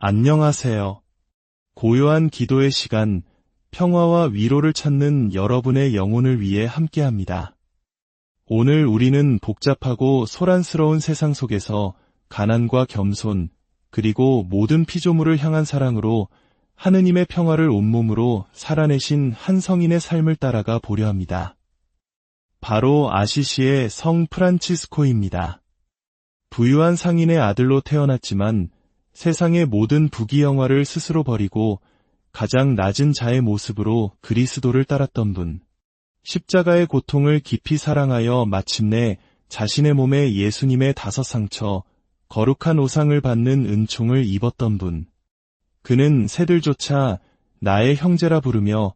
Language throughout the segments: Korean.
안녕하세요. 고요한 기도의 시간, 평화와 위로를 찾는 여러분의 영혼을 위해 함께합니다. 오늘 우리는 복잡하고 소란스러운 세상 속에서 가난과 겸손, 그리고 모든 피조물을 향한 사랑으로 하느님의 평화를 온몸으로 살아내신 한 성인의 삶을 따라가 보려 합니다. 바로 아시시의 성 프란치스코입니다. 부유한 상인의 아들로 태어났지만 세상의 모든 부귀영화를 스스로 버리고 가장 낮은 자의 모습으로 그리스도를 따랐던 분. 십자가의 고통을 깊이 사랑하여 마침내 자신의 몸에 예수님의 5상처, 거룩한 오상을 받는 은총을 입었던 분. 그는 새들조차 나의 형제라 부르며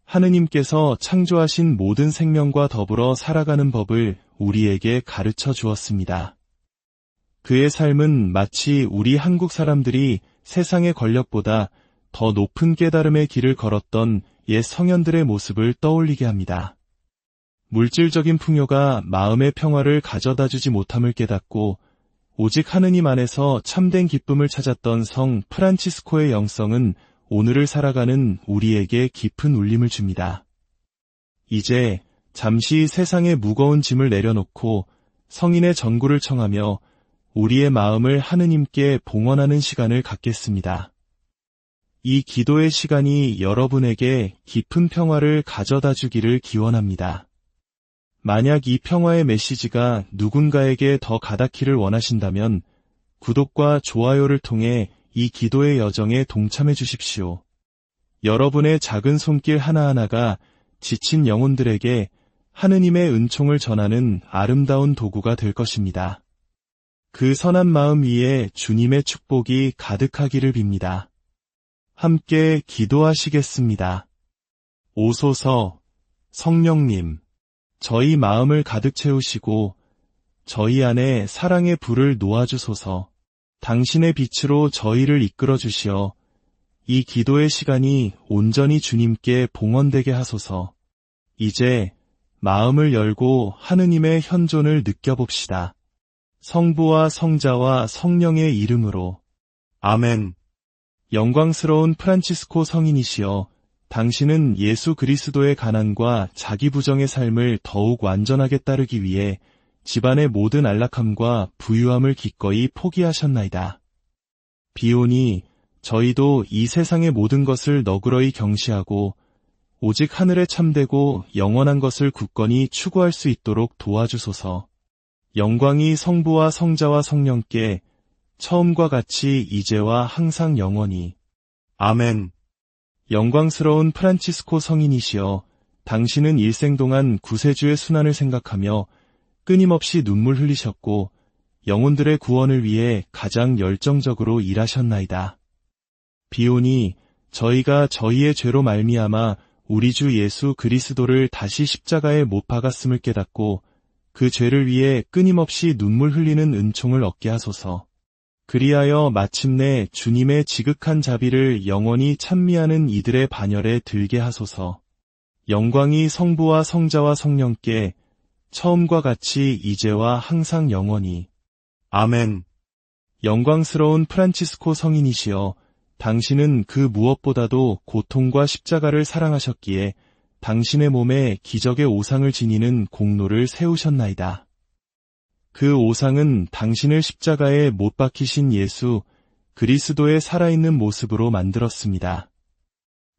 하느님께서 창조하신 모든 생명과 더불어 살아가는 법을 우리에게 가르쳐 주었습니다. 그의 삶은 마치 우리 한국 사람들이 세상의 권력보다 더 높은 깨달음의 길을 걸었던 옛 성현들의 모습을 떠올리게 합니다. 물질적인 풍요가 마음의 평화를 가져다주지 못함을 깨닫고 오직 하느님 안에서 참된 기쁨을 찾았던 성 프란치스코의 영성은 오늘을 살아가는 우리에게 깊은 울림을 줍니다. 이제 잠시 세상의 무거운 짐을 내려놓고 성인의 전구를 청하며 우리의 마음을 하느님께 봉헌하는 시간을 갖겠습니다. 이 기도의 시간이 여러분에게 깊은 평화를 가져다 주기를 기원합니다. 만약 이 평화의 메시지가 누군가에게 더 가닿기를 원하신다면 구독과 좋아요를 통해 이 기도의 여정에 동참해 주십시오. 여러분의 작은 손길 하나하나가 지친 영혼들에게 하느님의 은총을 전하는 아름다운 도구가 될 것입니다. 그 선한 마음 위에 주님의 축복이 가득하기를 빕니다. 함께 기도하시겠습니다. 오소서 성령님, 저희 마음을 가득 채우시고 저희 안에 사랑의 불을 놓아주소서. 당신의 빛으로 저희를 이끌어 주시어 이 기도의 시간이 온전히 주님께 봉헌되게 하소서. 이제 마음을 열고 하느님의 현존을 느껴봅시다. 성부와 성자와 성령의 이름으로. 아멘. 영광스러운 프란치스코 성인이시여, 당신은 예수 그리스도의 가난과 자기 부정의 삶을 더욱 완전하게 따르기 위해 집안의 모든 안락함과 부유함을 기꺼이 포기하셨나이다. 비오니 저희도 이 세상의 모든 것을 너그러이 경시하고 오직 하늘에 참되고 영원한 것을 굳건히 추구할 수 있도록 도와주소서. 영광이 성부와 성자와 성령께 처음과 같이 이제와 항상 영원히. 아멘. 영광스러운 프란치스코 성인이시여, 당신은 일생 동안 구세주의 순환을 생각하며 끊임없이 눈물 흘리셨고 영혼들의 구원을 위해 가장 열정적으로 일하셨나이다. 비오니 저희가 저희의 죄로 말미암아 우리 주 예수 그리스도를 다시 십자가에 못 박았음을 깨닫고 그 죄를 위해 끊임없이 눈물 흘리는 은총을 얻게 하소서. 그리하여 마침내 주님의 지극한 자비를 영원히 찬미하는 이들의 반열에 들게 하소서. 영광이 성부와 성자와 성령께 처음과 같이 이제와 항상 영원히. 아멘. 영광스러운 프란치스코 성인이시여, 당신은 그 무엇보다도 고통과 십자가를 사랑하셨기에 당신의 몸에 기적의 오상을 지니는 공로를 세우셨나이다. 그 오상은 당신을 십자가에 못 박히신 예수 그리스도의 살아있는 모습으로 만들었습니다.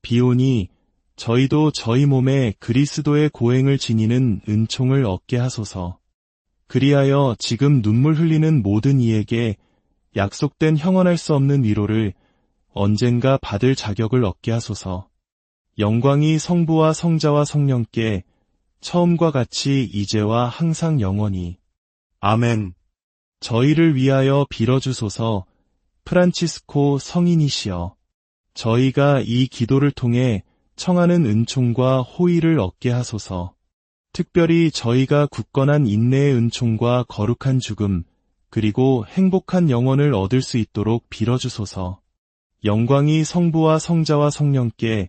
비오니 저희도 저희 몸에 그리스도의 고행을 지니는 은총을 얻게 하소서. 그리하여 지금 눈물 흘리는 모든 이에게 약속된 형언할 수 없는 위로를 언젠가 받을 자격을 얻게 하소서. 영광이 성부와 성자와 성령께 처음과 같이 이제와 항상 영원히. 아멘. 저희를 위하여 빌어주소서. 프란치스코 성인이시여, 저희가 이 기도를 통해 청하는 은총과 호의를 얻게 하소서. 특별히 저희가 굳건한 인내의 은총과 거룩한 죽음, 그리고 행복한 영혼을 얻을 수 있도록 빌어주소서. 영광이 성부와 성자와 성령께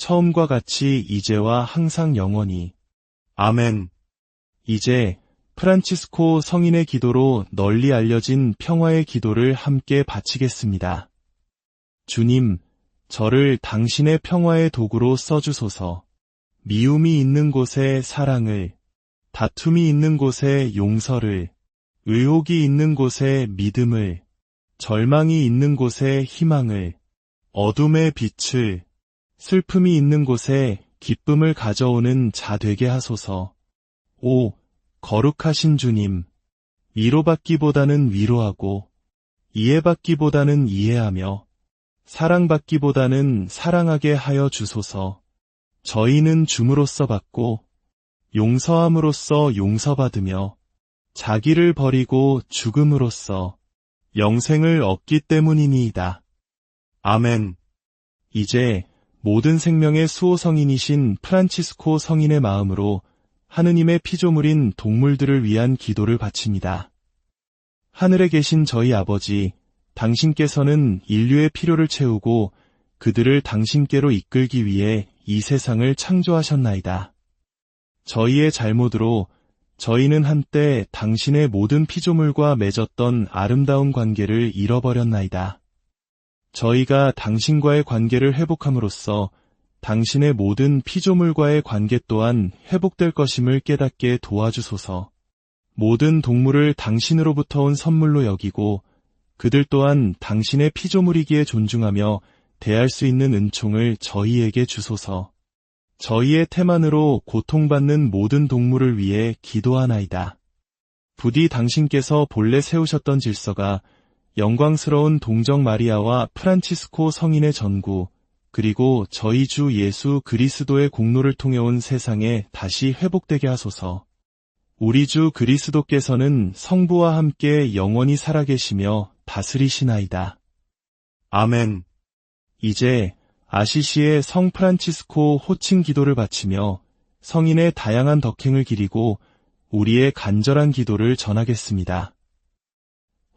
처음과 같이 이제와 항상 영원히. 아멘. 이제 프란치스코 성인의 기도로 널리 알려진 평화의 기도를 함께 바치겠습니다. 주님, 저를 당신의 평화의 도구로 써주소서. 미움이 있는 곳에 사랑을, 다툼이 있는 곳에 용서를, 의혹이 있는 곳에 믿음을, 절망이 있는 곳에 희망을, 어둠의 빛을, 슬픔이 있는 곳에 기쁨을 가져오는 자 되게 하소서. 오, 거룩하신 주님, 위로받기보다는 위로하고, 이해받기보다는 이해하며, 사랑받기보다는 사랑하게 하여 주소서. 저희는 줌으로써 받고, 용서함으로써 용서받으며, 자기를 버리고 죽음으로써 영생을 얻기 때문이니이다. 아멘. 이제 모든 생명의 수호성인이신 프란치스코 성인의 마음으로 하느님의 피조물인 동물들을 위한 기도를 바칩니다. 하늘에 계신 저희 아버지, 당신께서는 인류의 필요를 채우고 그들을 당신께로 이끌기 위해 이 세상을 창조하셨나이다. 저희의 잘못으로 저희는 한때 당신의 모든 피조물과 맺었던 아름다운 관계를 잃어버렸나이다. 저희가 당신과의 관계를 회복함으로써 당신의 모든 피조물과의 관계 또한 회복될 것임을 깨닫게 도와주소서. 모든 동물을 당신으로부터 온 선물로 여기고 그들 또한 당신의 피조물이기에 존중하며 대할 수 있는 은총을 저희에게 주소서. 저희의 태만으로 고통받는 모든 동물을 위해 기도하나이다. 부디 당신께서 본래 세우셨던 질서가 영광스러운 동정 마리아와 프란치스코 성인의 전구, 그리고 저희 주 예수 그리스도의 공로를 통해 온 세상에 다시 회복되게 하소서. 우리 주 그리스도께서는 성부와 함께 영원히 살아계시며 다스리시나이다. 아멘. 이제 아시시의 성 프란치스코 호칭 기도를 바치며 성인의 다양한 덕행을 기리고 우리의 간절한 기도를 전하겠습니다.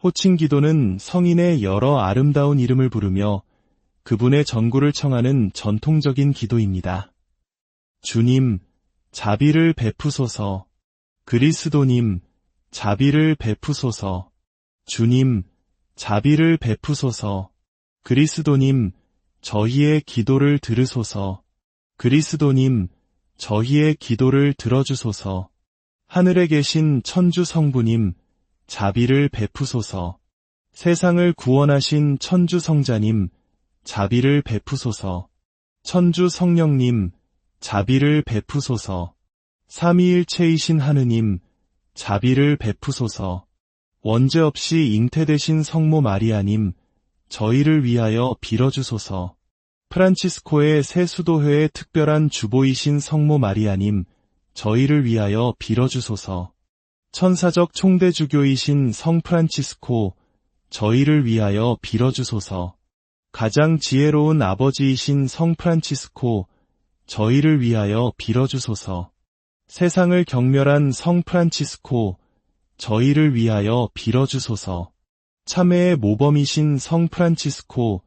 호칭 기도는 성인의 여러 아름다운 이름을 부르며 그분의 전구를 청하는 전통적인 기도입니다. 주님, 자비를 베푸소서. 그리스도님, 자비를 베푸소서. 주님, 자비를 베푸소서. 그리스도님, 저희의 기도를 들으소서. 그리스도님, 저희의 기도를 들어주소서. 하늘에 계신 천주 성부님, 자비를 베푸소서. 세상을 구원하신 천주 성자님, 자비를 베푸소서. 천주 성령님, 자비를 베푸소서. 삼위일체이신 하느님, 자비를 베푸소서. 원죄 없이 잉태되신 성모 마리아님, 저희를 위하여 빌어주소서. 프란치스코의 새 수도회의 특별한 주보이신 성모 마리아님, 저희를 위하여 빌어주소서. 천사적 총대주교이신 성 프란치스코, 저희를 위하여 빌어주소서. 가장 지혜로운 아버지이신 성 프란치스코, 저희를 위하여 빌어주소서. 세상을 경멸한 성 프란치스코, 저희를 위하여 빌어주소서. 참회의 모범이신 성 프란치스코,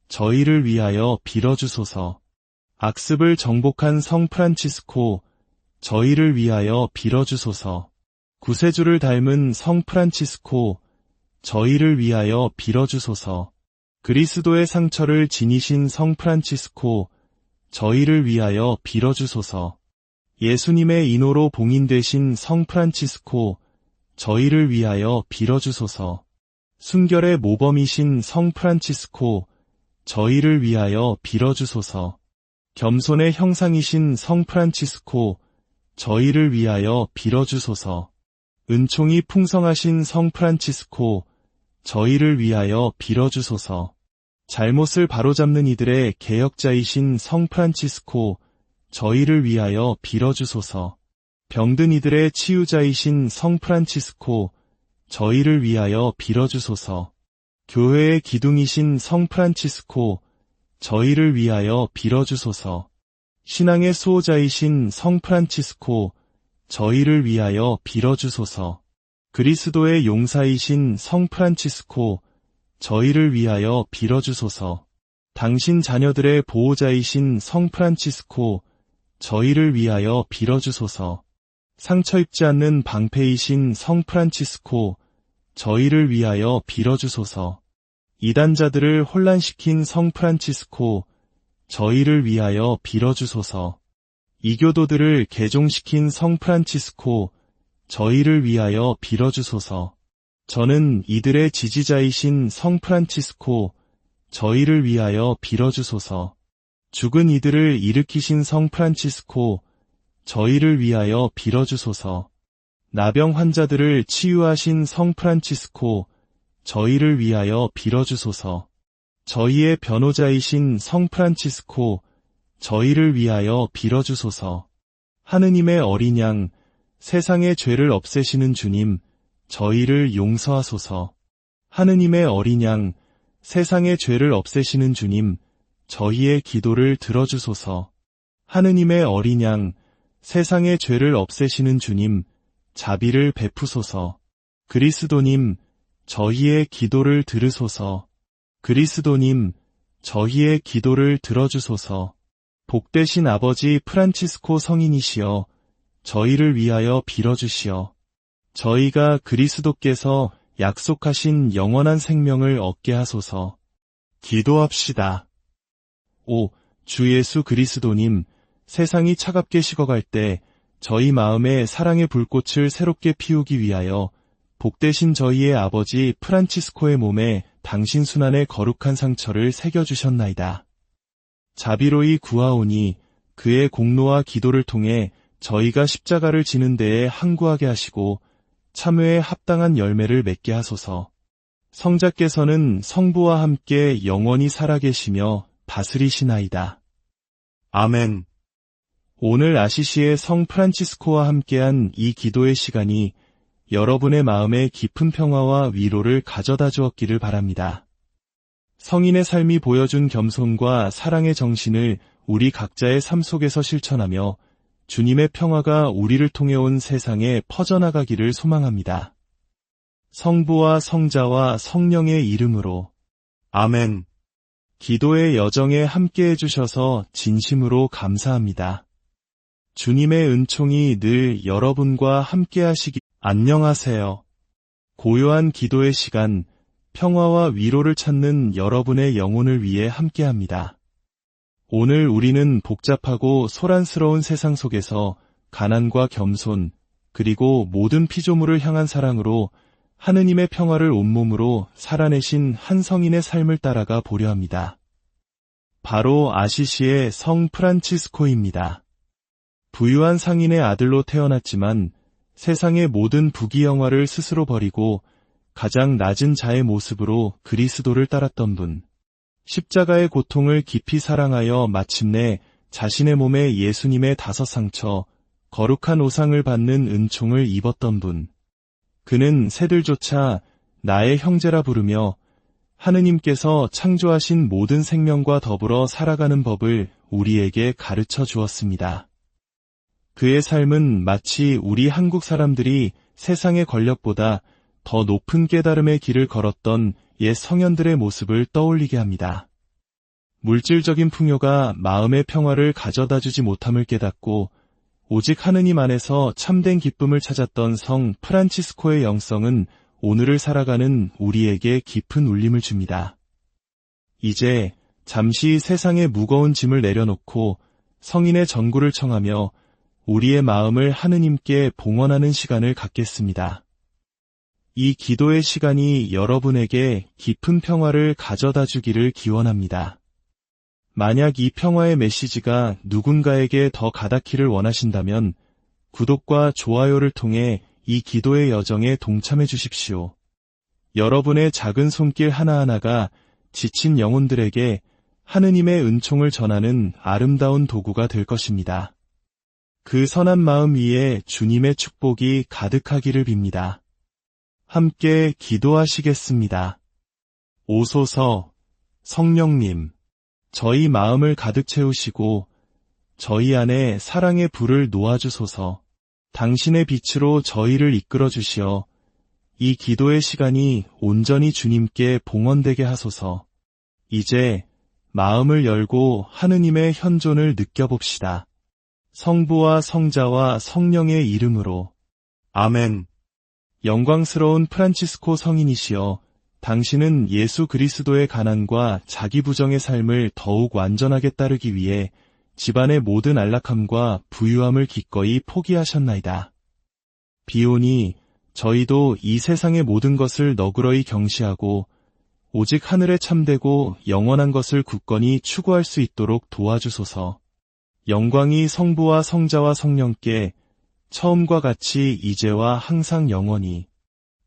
저희를 위하여 빌어주소서. 악습을 정복한 성 프란치스코, 저희를 위하여 빌어주소서. 구세주를 닮은 성 프란치스코, 저희를 위하여 빌어주소서. 그리스도의 상처를 지니신 성 프란치스코, 저희를 위하여 빌어주소서. 예수님의 인호로 봉인되신 성 프란치스코, 저희를 위하여 빌어주소서. 순결의 모범이신 성 프란치스코, 저희를 위하여 빌어주소서. 겸손의 형상이신 성 프란치스코, 저희를 위하여 빌어주소서. 은총이 풍성하신 성 프란치스코, 저희를 위하여 빌어주소서. 잘못을 바로잡는 이들의 개혁자이신 성 프란치스코, 저희를 위하여 빌어주소서. 병든 이들의 치유자이신 성 프란치스코, 저희를 위하여 빌어주소서. 교회의 기둥이신 성 프란치스코, 저희를 위하여 빌어주소서. 신앙의 수호자이신 성 프란치스코, 저희를 위하여 빌어주소서. 그리스도의 용사이신 성 프란치스코, 저희를 위하여 빌어주소서. 당신 자녀들의 보호자이신 성 프란치스코, 저희를 위하여 빌어주소서. 상처 입지 않는 방패이신 성 프란치스코, 저희를 위하여 빌어주소서. 이단자들을 혼란시킨 성 프란치스코, 저희를 위하여 빌어주소서. 이교도들을 개종시킨 성 프란치스코, 저희를 위하여 빌어주소서. 저는 이들의 지지자이신 성 프란치스코, 저희를 위하여 빌어주소서. 죽은 이들을 일으키신 성 프란치스코, 저희를 위하여 빌어주소서. 나병 환자들을 치유하신 성 프란치스코, 저희를 위하여 빌어주소서. 저희의 변호자이신 성 프란치스코, 저희를 위하여 빌어주소서. 하느님의 어린 양, 세상의 죄를 없애시는 주님, 저희를 용서하소서. 하느님의 어린 양, 세상의 죄를 없애시는 주님, 저희의 기도를 들어주소서. 하느님의 어린 양, 세상의 죄를 없애시는 주님, 자비를 베푸소서. 그리스도님, 저희의 기도를 들으소서. 그리스도님, 저희의 기도를 들어주소서. 복되신 아버지 프란치스코 성인이시여, 저희를 위하여 빌어주시어. 저희가 그리스도께서 약속하신 영원한 생명을 얻게 하소서. 기도합시다. 오, 주 예수 그리스도님, 세상이 차갑게 식어갈 때 저희 마음에 사랑의 불꽃을 새롭게 피우기 위하여 복되신 저희의 아버지 프란치스코의 몸에 당신 순환의 거룩한 상처를 새겨주셨나이다. 자비로이 구하오니 그의 공로와 기도를 통해 저희가 십자가를 지는 데에 항구하게 하시고 참회에 합당한 열매를 맺게 하소서. 성자께서는 성부와 함께 영원히 살아계시며 다스리시나이다. 아멘. 오늘 아시시의 성 프란치스코와 함께한 이 기도의 시간이 여러분의 마음에 깊은 평화와 위로를 가져다 주었기를 바랍니다. 성인의 삶이 보여준 겸손과 사랑의 정신을 우리 각자의 삶 속에서 실천하며 주님의 평화가 우리를 통해 온 세상에 퍼져나가기를 소망합니다. 성부와 성자와 성령의 이름으로 아멘. 기도의 여정에 함께해 주셔서 진심으로 감사합니다. 주님의 은총이 늘 여러분과 함께하시기. 안녕하세요. 고요한 기도의 시간, 평화와 위로를 찾는 여러분의 영혼을 위해 함께합니다. 오늘 우리는 복잡하고 소란스러운 세상 속에서 가난과 겸손, 그리고 모든 피조물을 향한 사랑으로 하느님의 평화를 온몸으로 살아내신 한 성인의 삶을 따라가 보려 합니다. 바로 아시시의 성 프란치스코입니다. 부유한 상인의 아들로 태어났지만 세상의 모든 부귀영화를 스스로 버리고 가장 낮은 자의 모습으로 그리스도를 따랐던 분. 십자가의 고통을 깊이 사랑하여 마침내 자신의 몸에 예수님의 5 상처, 거룩한 오상을 받는 은총을 입었던 분. 그는 새들조차 나의 형제라 부르며 하느님께서 창조하신 모든 생명과 더불어 살아가는 법을 우리에게 가르쳐 주었습니다. 그의 삶은 마치 우리 한국 사람들이 세상의 권력보다 더 높은 깨달음의 길을 걸었던 옛 성현들의 모습을 떠올리게 합니다. 물질적인 풍요가 마음의 평화를 가져다주지 못함을 깨닫고 오직 하느님 안에서 참된 기쁨을 찾았던 성 프란치스코의 영성은 오늘을 살아가는 우리에게 깊은 울림을 줍니다. 이제 잠시 세상의 무거운 짐을 내려놓고 성인의 전구를 청하며 우리의 마음을 하느님께 봉헌하는 시간을 갖겠습니다. 이 기도의 시간이 여러분에게 깊은 평화를 가져다 주기를 기원합니다. 만약 이 평화의 메시지가 누군가에게 더 가닿기를 원하신다면 구독과 좋아요를 통해 이 기도의 여정에 동참해 주십시오. 여러분의 작은 손길 하나하나가 지친 영혼들에게 하느님의 은총을 전하는 아름다운 도구가 될 것입니다. 그 선한 마음 위에 주님의 축복이 가득하기를 빕니다. 함께 기도하시겠습니다. 오소서 성령님, 저희 마음을 가득 채우시고 저희 안에 사랑의 불을 놓아주소서. 당신의 빛으로 저희를 이끌어 주시어 이 기도의 시간이 온전히 주님께 봉헌되게 하소서. 이제 마음을 열고 하느님의 현존을 느껴봅시다. 성부와 성자와 성령의 이름으로 아멘. 영광스러운 프란치스코 성인이시여 당신은 예수 그리스도의 가난과 자기 부정의 삶을 더욱 완전하게 따르기 위해 집안의 모든 안락함과 부유함을 기꺼이 포기하셨나이다. 비오니 저희도 이 세상의 모든 것을 너그러이 경시하고 오직 하늘에 참되고 영원한 것을 굳건히 추구할 수 있도록 도와주소서. 영광이 성부와 성자와 성령께 처음과 같이 이제와 항상 영원히.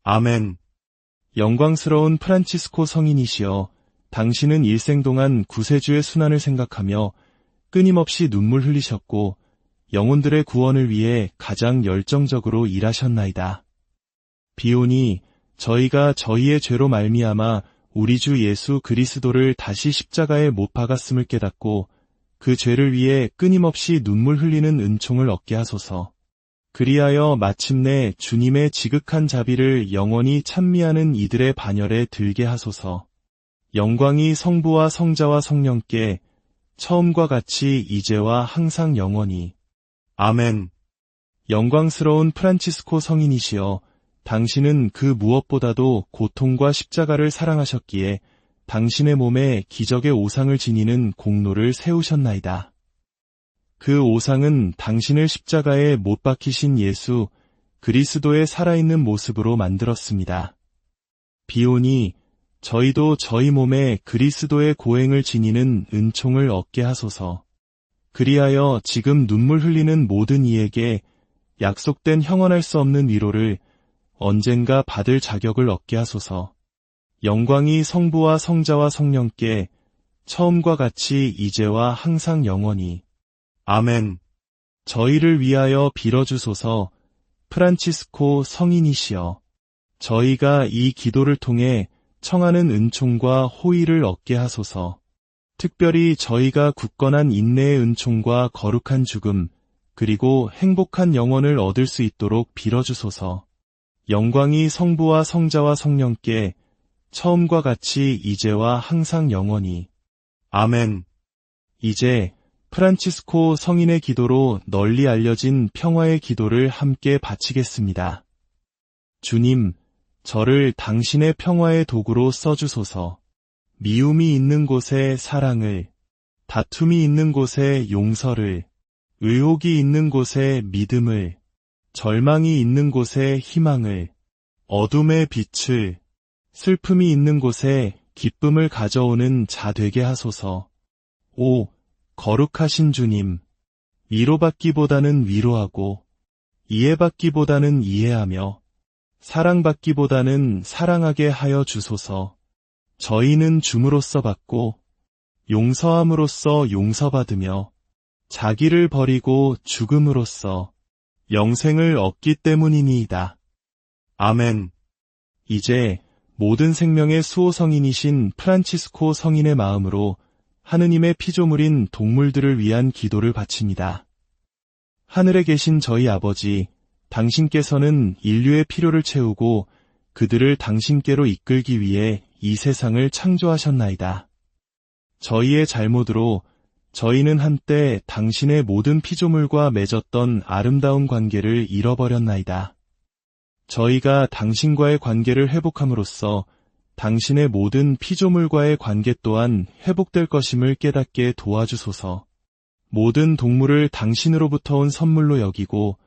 아멘. 영광스러운 프란치스코 성인이시여, 당신은 일생 동안 구세주의 순환을 생각하며 끊임없이 눈물 흘리셨고 영혼들의 구원을 위해 가장 열정적으로 일하셨나이다. 비오니 저희가 저희의 죄로 말미암아 우리 주 예수 그리스도를 다시 십자가에 못 박았음을 깨닫고 그 죄를 위해 끊임없이 눈물 흘리는 은총을 얻게 하소서. 그리하여 마침내 주님의 지극한 자비를 영원히 찬미하는 이들의 반열에 들게 하소서. 영광이 성부와 성자와 성령께 처음과 같이 이제와 항상 영원히. 아멘. 영광스러운 프란치스코 성인이시여, 당신은 그 무엇보다도 고통과 십자가를 사랑하셨기에 당신의 몸에 기적의 오상을 지니는 공로를 세우셨나이다. 그 오상은 당신을 십자가에 못 박히신 예수 그리스도의 살아있는 모습으로 만들었습니다. 비오니 저희도 저희 몸에 그리스도의 고행을 지니는 은총을 얻게 하소서. 그리하여 지금 눈물 흘리는 모든 이에게 약속된 형언할 수 없는 위로를 언젠가 받을 자격을 얻게 하소서. 영광이 성부와 성자와 성령께 처음과 같이 이제와 항상 영원히. 아멘. 저희를 위하여 빌어주소서. 프란치스코 성인이시여, 저희가 이 기도를 통해 청하는 은총과 호의를 얻게 하소서. 특별히 저희가 굳건한 인내의 은총과 거룩한 죽음, 그리고 행복한 영혼을 얻을 수 있도록 빌어주소서. 영광이 성부와 성자와 성령께 처음과 같이 이제와 항상 영원히. 아멘. 이제 프란치스코 성인의 기도로 널리 알려진 평화의 기도를 함께 바치겠습니다. 주님, 저를 당신의 평화의 도구로 써주소서. 미움이 있는 곳에 사랑을, 다툼이 있는 곳에 용서를, 의혹이 있는 곳에 믿음을, 절망이 있는 곳에 희망을, 어둠의 빛을, 슬픔이 있는 곳에 기쁨을 가져오는 자 되게 하소서. 오, 거룩하신 주님, 위로받기보다는 위로하고, 이해받기보다는 이해하며, 사랑받기보다는 사랑하게 하여 주소서. 저희는 줌으로써 받고, 용서함으로써 용서받으며, 자기를 버리고 죽음으로써 영생을 얻기 때문이니이다. 아멘. 이제 모든 생명의 수호성인이신 프란치스코 성인의 마음으로 하느님의 피조물인 동물들을 위한 기도를 바칩니다. 하늘에 계신 저희 아버지, 당신께서는 인류의 필요를 채우고 그들을 당신께로 이끌기 위해 이 세상을 창조하셨나이다. 저희의 잘못으로 저희는 한때 당신의 모든 피조물과 맺었던 아름다운 관계를 잃어버렸나이다. 저희가 당신과의 관계를 회복함으로써 당신의 모든 피조물과의 관계 또한 회복될 것임을 깨닫게 도와주소서. 모든 동물을 당신으로부터 온 선물로 여기고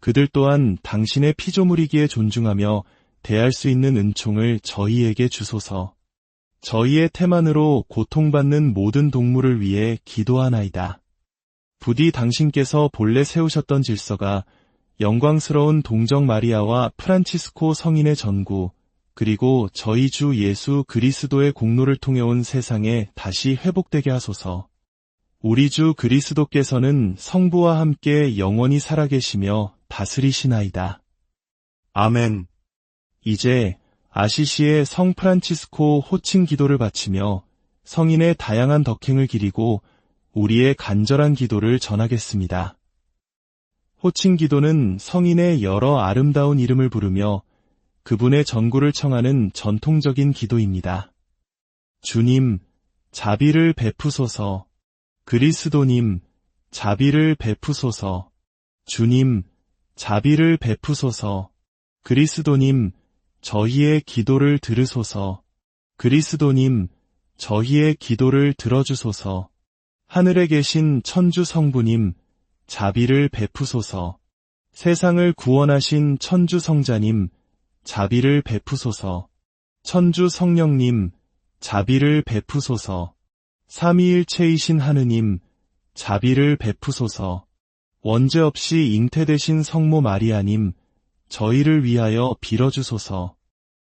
그들 또한 당신의 피조물이기에 존중하며 대할 수 있는 은총을 저희에게 주소서. 저희의 태만으로 고통받는 모든 동물을 위해 기도하나이다. 부디 당신께서 본래 세우셨던 질서가 영광스러운 동정 마리아와 프란치스코 성인의 전구, 그리고 저희 주 예수 그리스도의 공로를 통해 온 세상에 다시 회복되게 하소서. 우리 주 그리스도께서는 성부와 함께 영원히 살아계시며 다스리시나이다. 아멘. 이제 아시시의 성 프란치스코 호칭 기도를 바치며 성인의 다양한 덕행을 기리고 우리의 간절한 기도를 전하겠습니다. 호칭 기도는 성인의 여러 아름다운 이름을 부르며 그분의 전구를 청하는 전통적인 기도입니다. 주님, 자비를 베푸소서. 그리스도님, 자비를 베푸소서. 주님, 자비를 베푸소서. 그리스도님, 저희의 기도를 들으소서. 그리스도님, 저희의 기도를 들어주소서. 하늘에 계신 천주 성부님, 자비를 베푸소서. 세상을 구원하신 천주 성자님, 자비를 베푸소서. 천주 성령님, 자비를 베푸소서. 삼위일체이신 하느님, 자비를 베푸소서. 원죄 없이 잉태되신 성모 마리아님, 저희를 위하여 빌어주소서.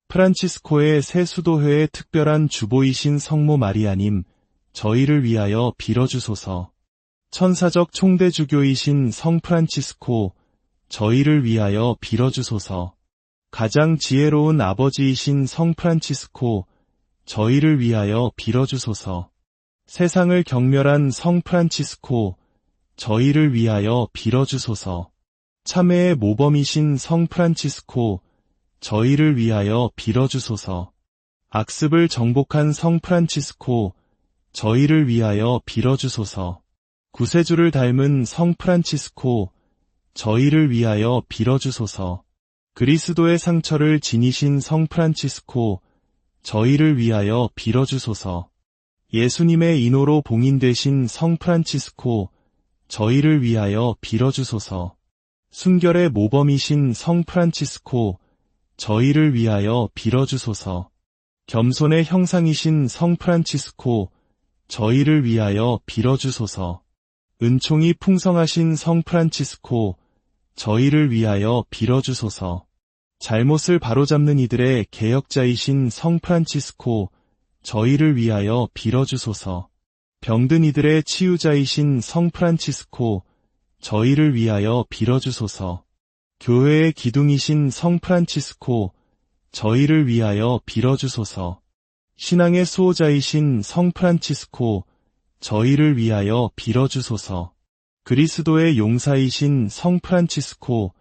프란치스코의 새 수도회의 특별한 주보이신 성모 마리아님, 저희를 위하여 빌어주소서. 천사적 총대주교이신 성 프란치스코, 저희를 위하여 빌어주소서. 가장 지혜로운 아버지이신 성 프란치스코, 저희를 위하여 빌어주소서. 세상을 경멸한 성 프란치스코, 저희를 위하여 빌어주소서. 참회의 모범이신 성 프란치스코, 저희를 위하여 빌어주소서. 악습을 정복한 성 프란치스코, 저희를 위하여 빌어주소서. 구세주를 닮은 성 프란치스코, 저희를 위하여 빌어주소서. 그리스도의 상처를 지니신 성 프란치스코, 저희를 위하여 빌어주소서. 예수님의 인호로 봉인되신 성 프란치스코, 저희를 위하여 빌어주소서. 순결의 모범이신 성 프란치스코, 저희를 위하여 빌어주소서. 겸손의 형상이신 성 프란치스코, 저희를 위하여 빌어주소서. 은총이 풍성하신 성 프란치스코, 저희를 위하여 빌어주소서. 잘못을 바로잡는 이들의 개혁자이신 성 프란치스코, 저희를 위하여 빌어주소서. 병든 이들의 치유자이신 성 프란치스코, 저희를 위하여 빌어주소서. 교회의 기둥이신 성 프란치스코, 저희를 위하여 빌어주소서. 신앙의 수호자이신 성 프란치스코, 저희를 위하여 빌어주소서. 그리스도의 용사이신 성 프란치스코,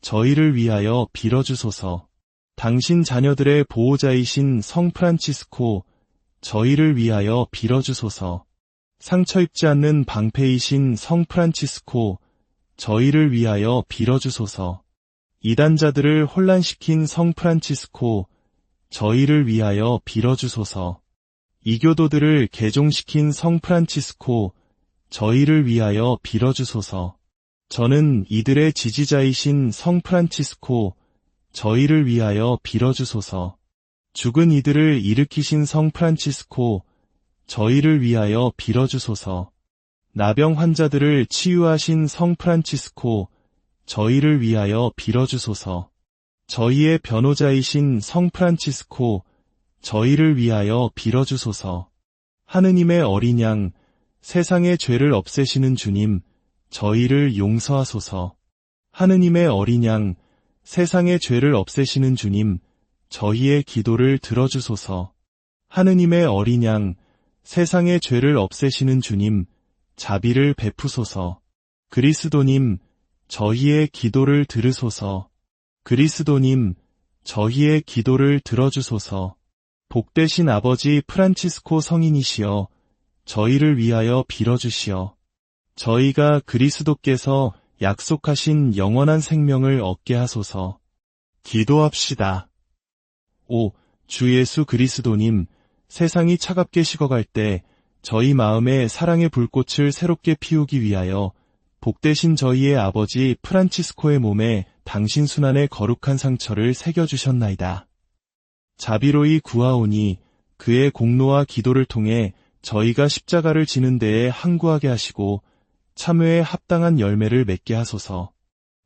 저희를 위하여 빌어주소서. 당신 자녀들의 보호자이신 성 프란치스코, 저희를 위하여 빌어주소서. 상처 입지 않는 방패이신 성 프란치스코, 저희를 위하여 빌어주소서. 이단자들을 혼란시킨 성 프란치스코, 저희를 위하여 빌어주소서. 이교도들을 개종시킨 성 프란치스코, 저희를 위하여 빌어주소서. 저는 이들의 지지자이신 성 프란치스코, 저희를 위하여 빌어주소서. 죽은 이들을 일으키신 성 프란치스코, 저희를 위하여 빌어주소서. 나병 환자들을 치유하신 성 프란치스코, 저희를 위하여 빌어주소서. 저희의 변호자이신 성 프란치스코, 저희를 위하여 빌어주소서. 하느님의 어린 양, 세상의 죄를 없애시는 주님, 저희를 용서하소서. 하느님의 어린 양, 세상의 죄를 없애시는 주님, 저희의 기도를 들어주소서. 하느님의 어린 양, 세상의 죄를 없애시는 주님, 자비를 베푸소서. 그리스도님, 저희의 기도를 들으소서. 그리스도님, 저희의 기도를 들어주소서. 복되신 아버지 프란치스코 성인이시여, 저희를 위하여 빌어주시어. 저희가 그리스도께서 약속하신 영원한 생명을 얻게 하소서. 기도합시다. 오, 주 예수 그리스도님, 세상이 차갑게 식어갈 때 저희 마음에 사랑의 불꽃을 새롭게 피우기 위하여 복되신 저희의 아버지 프란치스코의 몸에 당신 순환의 거룩한 상처를 새겨주셨나이다. 자비로이 구하오니 그의 공로와 기도를 통해 저희가 십자가를 지는 데에 항구하게 하시고 참회에 합당한 열매를 맺게 하소서.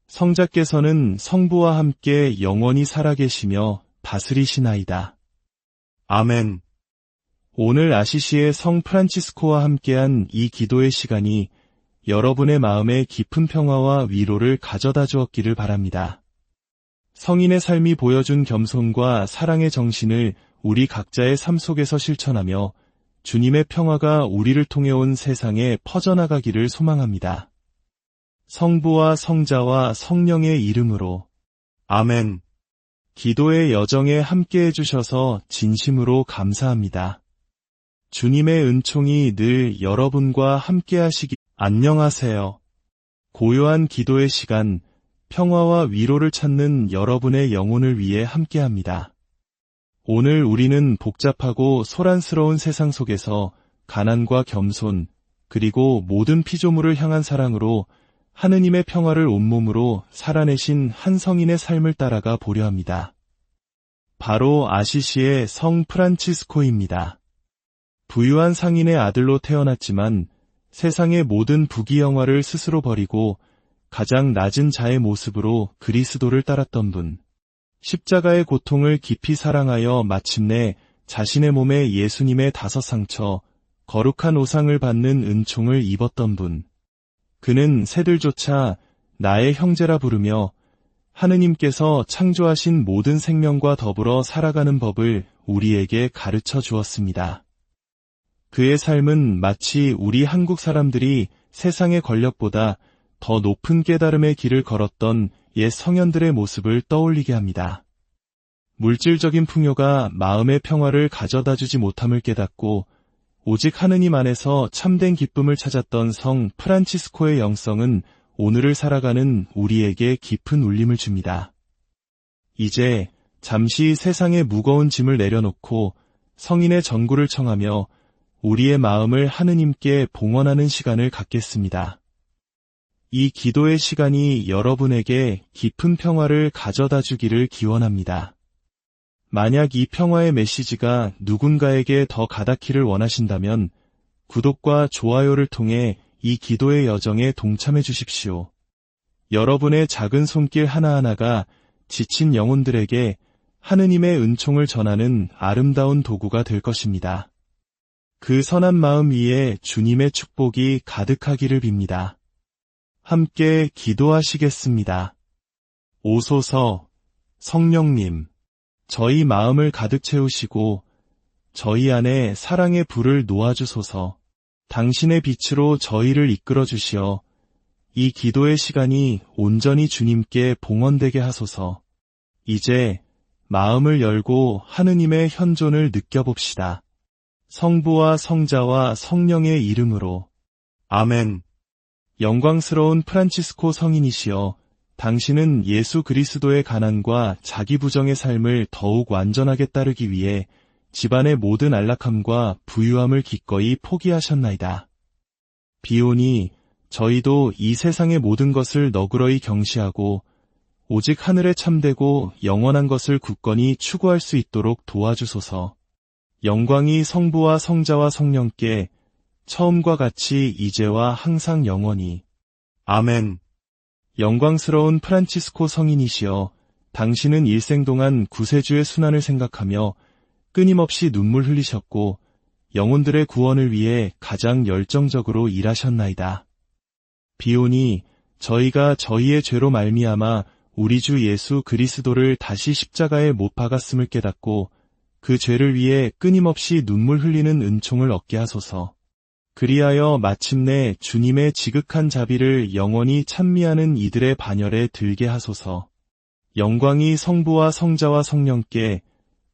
성자께서는 성부와 함께 영원히 살아계시며 다스리시나이다. 아멘. 오늘 아시시의 성 프란치스코와 함께한 이 기도의 시간이 여러분의 마음에 깊은 평화와 위로를 가져다 주었기를 바랍니다. 성인의 삶이 보여준 겸손과 사랑의 정신을 우리 각자의 삶 속에서 실천하며 주님의 평화가 우리를 통해 온 세상에 퍼져나가기를 소망합니다. 성부와 성자와 성령의 이름으로 아멘. 기도의 여정에 함께해 주셔서 진심으로 감사합니다. 주님의 은총이 늘 여러분과 함께하시기. 안녕하세요. 고요한 기도의 시간, 평화와 위로를 찾는 여러분의 영혼을 위해 함께합니다. 오늘 우리는 복잡하고 소란스러운 세상 속에서 가난과 겸손, 그리고 모든 피조물을 향한 사랑으로 하느님의 평화를 온몸으로 살아내신 한 성인의 삶을 따라가 보려 합니다. 바로 아시시의 성 프란치스코입니다. 부유한 상인의 아들로 태어났지만 세상의 모든 부귀영화를 스스로 버리고 가장 낮은 자의 모습으로 그리스도를 따랐던 분. 십자가의 고통을 깊이 사랑하여 마침내 자신의 몸에 예수님의 5상처, 거룩한 오상을 받는 은총을 입었던 분. 그는 새들조차 나의 형제라 부르며 하느님께서 창조하신 모든 생명과 더불어 살아가는 법을 우리에게 가르쳐 주었습니다. 그의 삶은 마치 우리 한국 사람들이 세상의 권력보다 더 높은 깨달음의 길을 걸었던 옛 성현들의 모습을 떠올리게 합니다. 물질적인 풍요가 마음의 평화를 가져다 주지 못함을 깨닫고 오직 하느님 안에서 참된 기쁨을 찾았던 성 프란치스코의 영성은 오늘을 살아가는 우리에게 깊은 울림을 줍니다. 이제 잠시 세상의 무거운 짐을 내려놓고 성인의 전구를 청하며 우리의 마음을 하느님께 봉헌하는 시간을 갖겠습니다. 이 기도의 시간이 여러분에게 깊은 평화를 가져다 주기를 기원합니다. 만약 이 평화의 메시지가 누군가에게 더 가닿기를 원하신다면 구독과 좋아요를 통해 이 기도의 여정에 동참해 주십시오. 여러분의 작은 손길 하나하나가 지친 영혼들에게 하느님의 은총을 전하는 아름다운 도구가 될 것입니다. 그 선한 마음 위에 주님의 축복이 가득하기를 빕니다. 함께 기도하시겠습니다. 오소서 성령님, 저희 마음을 가득 채우시고 저희 안에 사랑의 불을 놓아주소서. 당신의 빛으로 저희를 이끌어 주시어 이 기도의 시간이 온전히 주님께 봉헌되게 하소서. 이제 마음을 열고 하느님의 현존을 느껴봅시다. 성부와 성자와 성령의 이름으로. 아멘. 영광스러운 프란치스코 성인이시여, 당신은 예수 그리스도의 가난과 자기 부정의 삶을 더욱 완전하게 따르기 위해 집안의 모든 안락함과 부유함을 기꺼이 포기하셨나이다. 비오니 저희도 이 세상의 모든 것을 너그러이 경시하고 오직 하늘에 참되고 영원한 것을 굳건히 추구할 수 있도록 도와주소서. 영광이 성부와 성자와 성령께 처음과 같이 이제와 항상 영원히. 아멘. 영광스러운 프란치스코 성인이시여, 당신은 일생 동안 구세주의 순환을 생각하며 끊임없이 눈물 흘리셨고 영혼들의 구원을 위해 가장 열정적으로 일하셨나이다. 비오니 저희가 저희의 죄로 말미암아 우리 주 예수 그리스도를 다시 십자가에 못 박았음을 깨닫고 그 죄를 위해 끊임없이 눈물 흘리는 은총을 얻게 하소서. 그리하여 마침내 주님의 지극한 자비를 영원히 찬미하는 이들의 반열에 들게 하소서. 영광이 성부와 성자와 성령께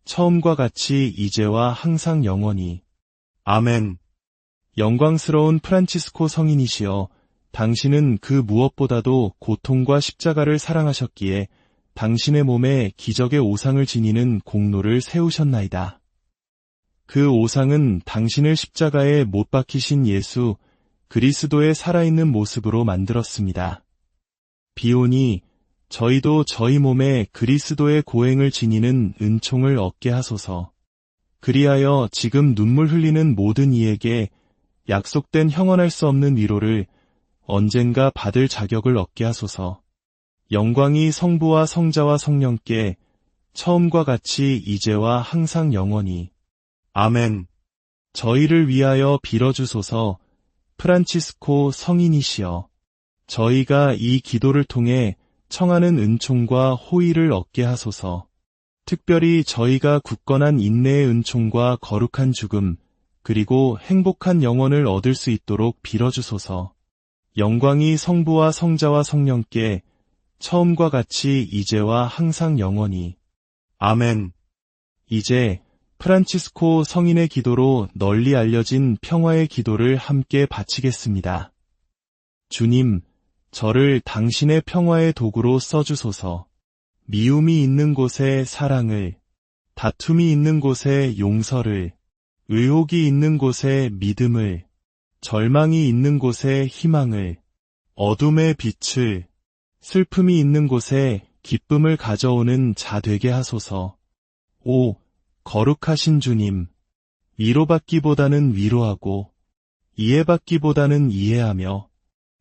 처음과 같이 이제와 항상 영원히. 아멘. 영광스러운 프란치스코 성인이시여, 당신은 그 무엇보다도 고통과 십자가를 사랑하셨기에 당신의 몸에 기적의 오상을 지니는 공로를 세우셨나이다. 그 오상은 당신을 십자가에 못 박히신 예수 그리스도의 살아있는 모습으로 만들었습니다. 비오니 저희도 저희 몸에 그리스도의 고행을 지니는 은총을 얻게 하소서. 그리하여 지금 눈물 흘리는 모든 이에게 약속된 형언할 수 없는 위로를 언젠가 받을 자격을 얻게 하소서. 영광이 성부와 성자와 성령께 처음과 같이 이제와 항상 영원히. 아멘. 저희를 위하여 빌어주소서. 프란치스코 성인이시여, 저희가 이 기도를 통해 청하는 은총과 호의를 얻게 하소서. 특별히 저희가 굳건한 인내의 은총과 거룩한 죽음, 그리고 행복한 영혼을 얻을 수 있도록 빌어주소서. 영광이 성부와 성자와 성령께 처음과 같이 이제와 항상 영원히. 아멘. 이제 프란치스코 성인의 기도로 널리 알려진 평화의 기도를 함께 바치겠습니다. 주님, 저를 당신의 평화의 도구로 써주소서. 미움이 있는 곳에 사랑을, 다툼이 있는 곳에 용서를, 의혹이 있는 곳에 믿음을, 절망이 있는 곳에 희망을, 어둠의 빛을, 슬픔이 있는 곳에 기쁨을 가져오는 자 되게 하소서. 오, 거룩하신 주님, 위로받기보다는 위로하고, 이해받기보다는 이해하며,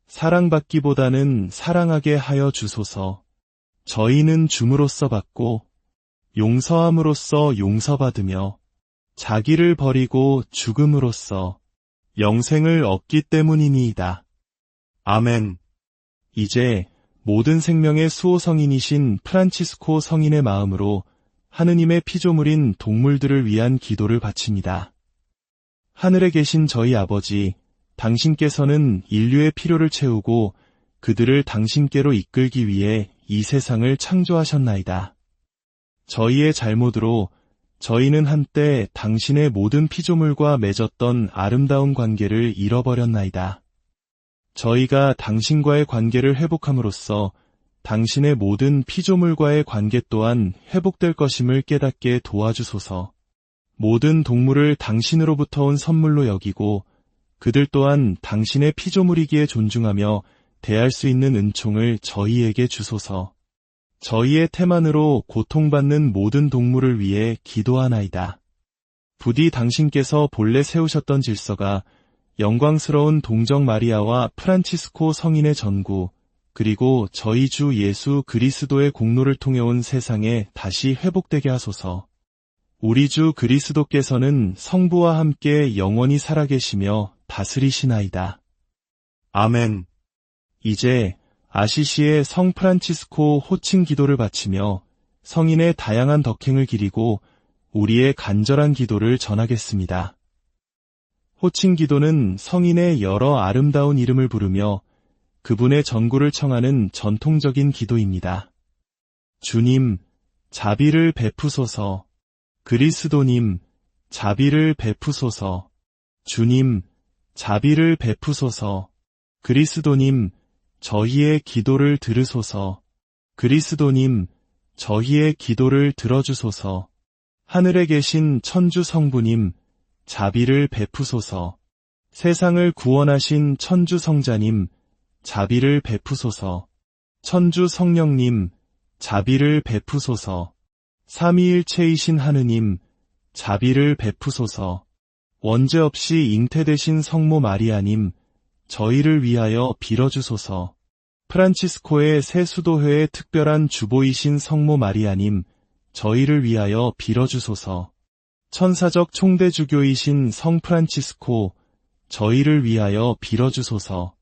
사랑받기보다는 사랑하게 하여 주소서. 저희는 줌으로써 받고, 용서함으로써 용서받으며, 자기를 버리고 죽음으로써 영생을 얻기 때문이니이다. 아멘. 이제 모든 생명의 수호성인이신 프란치스코 성인의 마음으로 하느님의 피조물인 동물들을 위한 기도를 바칩니다. 하늘에 계신 저희 아버지, 당신께서는 인류의 필요를 채우고 그들을 당신께로 이끌기 위해 이 세상을 창조하셨나이다. 저희의 잘못으로 저희는 한때 당신의 모든 피조물과 맺었던 아름다운 관계를 잃어버렸나이다. 저희가 당신과의 관계를 회복함으로써 당신의 모든 피조물과의 관계 또한 회복될 것임을 깨닫게 도와주소서. 모든 동물을 당신으로부터 온 선물로 여기고 그들 또한 당신의 피조물이기에 존중하며 대할 수 있는 은총을 저희에게 주소서. 저희의 태만으로 고통받는 모든 동물을 위해 기도하나이다. 부디 당신께서 본래 세우셨던 질서가 영광스러운 동정 마리아와 프란치스코 성인의 전구, 그리고 저희 주 예수 그리스도의 공로를 통해 온 세상에 다시 회복되게 하소서. 우리 주 그리스도께서는 성부와 함께 영원히 살아계시며 다스리시나이다. 아멘. 이제 아시시의 성 프란치스코 호칭 기도를 바치며 성인의 다양한 덕행을 기리고 우리의 간절한 기도를 전하겠습니다. 호칭 기도는 성인의 여러 아름다운 이름을 부르며 그분의 전구를 청하는 전통적인 기도입니다. 주님, 자비를 베푸소서. 그리스도님, 자비를 베푸소서. 주님, 자비를 베푸소서. 그리스도님, 저희의 기도를 들으소서. 그리스도님, 저희의 기도를 들어주소서. 하늘에 계신 천주 성부님, 자비를 베푸소서. 세상을 구원하신 천주 성자님, 자비를 베푸소서. 천주 성령님, 자비를 베푸소서. 삼위일체이신 하느님, 자비를 베푸소서. 원죄 없이 잉태되신 성모 마리아님, 저희를 위하여 빌어주소서. 프란치스코의 새 수도회의 특별한 주보이신 성모 마리아님, 저희를 위하여 빌어주소서. 천사적 총대주교이신 성 프란치스코, 저희를 위하여 빌어주소서.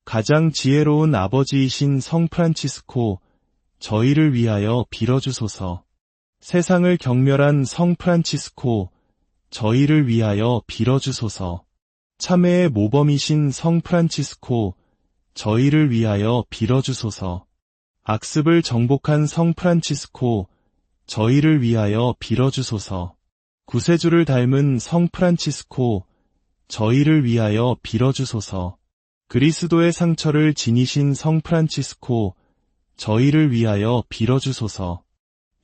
가장 지혜로운 아버지이신 성 프란치스코, 저희를 위하여 빌어주소서. 세상을 경멸한 성 프란치스코, 저희를 위하여 빌어주소서. 참회의 모범이신 성 프란치스코, 저희를 위하여 빌어주소서. 악습을 정복한 성 프란치스코, 저희를 위하여 빌어주소서. 구세주를 닮은 성 프란치스코, 저희를 위하여 빌어주소서. 그리스도의 상처를 지니신 성 프란치스코, 저희를 위하여 빌어주소서.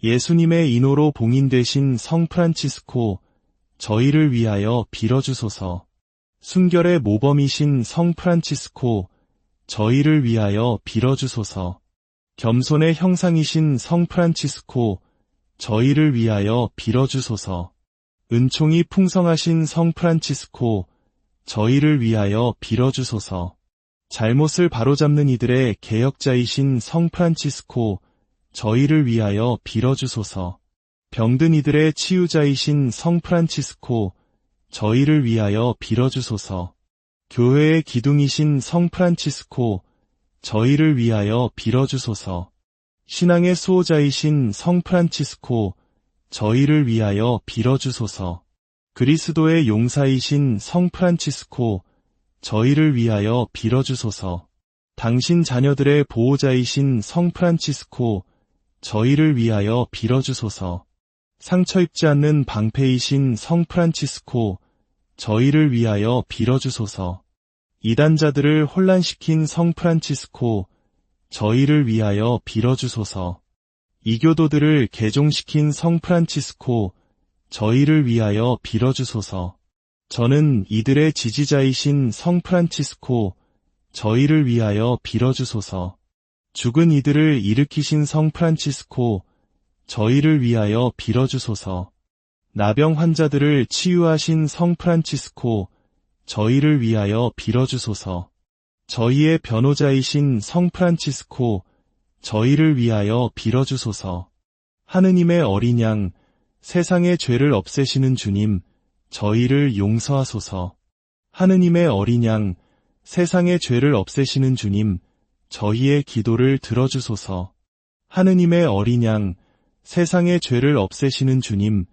예수님의 인호로 봉인되신 성 프란치스코, 저희를 위하여 빌어주소서. 순결의 모범이신 성 프란치스코, 저희를 위하여 빌어주소서. 겸손의 형상이신 성 프란치스코, 저희를 위하여 빌어주소서. 은총이 풍성하신 성 프란치스코, 저희를 위하여 빌어주소서. 잘못을 바로잡는 이들의 개혁자이신 성 프란치스코, 저희를 위하여 빌어주소서. 병든 이들의 치유자이신 성 프란치스코, 저희를 위하여 빌어주소서. 교회의 기둥이신 성 프란치스코, 저희를 위하여 빌어주소서. 신앙의 수호자이신 성 프란치스코, 저희를 위하여 빌어주소서. 그리스도의 용사이신 성 프란치스코, 저희를 위하여 빌어주소서. 당신 자녀들의 보호자이신 성 프란치스코, 저희를 위하여 빌어주소서. 상처 입지 않는 방패이신 성 프란치스코, 저희를 위하여 빌어주소서. 이단자들을 혼란시킨 성 프란치스코, 저희를 위하여 빌어주소서. 이교도들을 개종시킨 성 프란치스코, 저희를 위하여 빌어주소서. 저는 이들의 지지자이신 성 프란치스코, 저희를 위하여 빌어주소서. 죽은 이들을 일으키신 성 프란치스코, 저희를 위하여 빌어주소서. 나병 환자들을 치유하신 성 프란치스코, 저희를 위하여 빌어주소서. 저희의 변호자이신 성 프란치스코, 저희를 위하여 빌어주소서. 하느님의 어린 양, 세상의 죄를 없애시는 주님, 저희를 용서하소서. 하느님의 어린 양, 세상의 죄를 없애시는 주님, 저희의 기도를 들어주소서. 하느님의 어린 양, 세상의 죄를 없애시는 주님,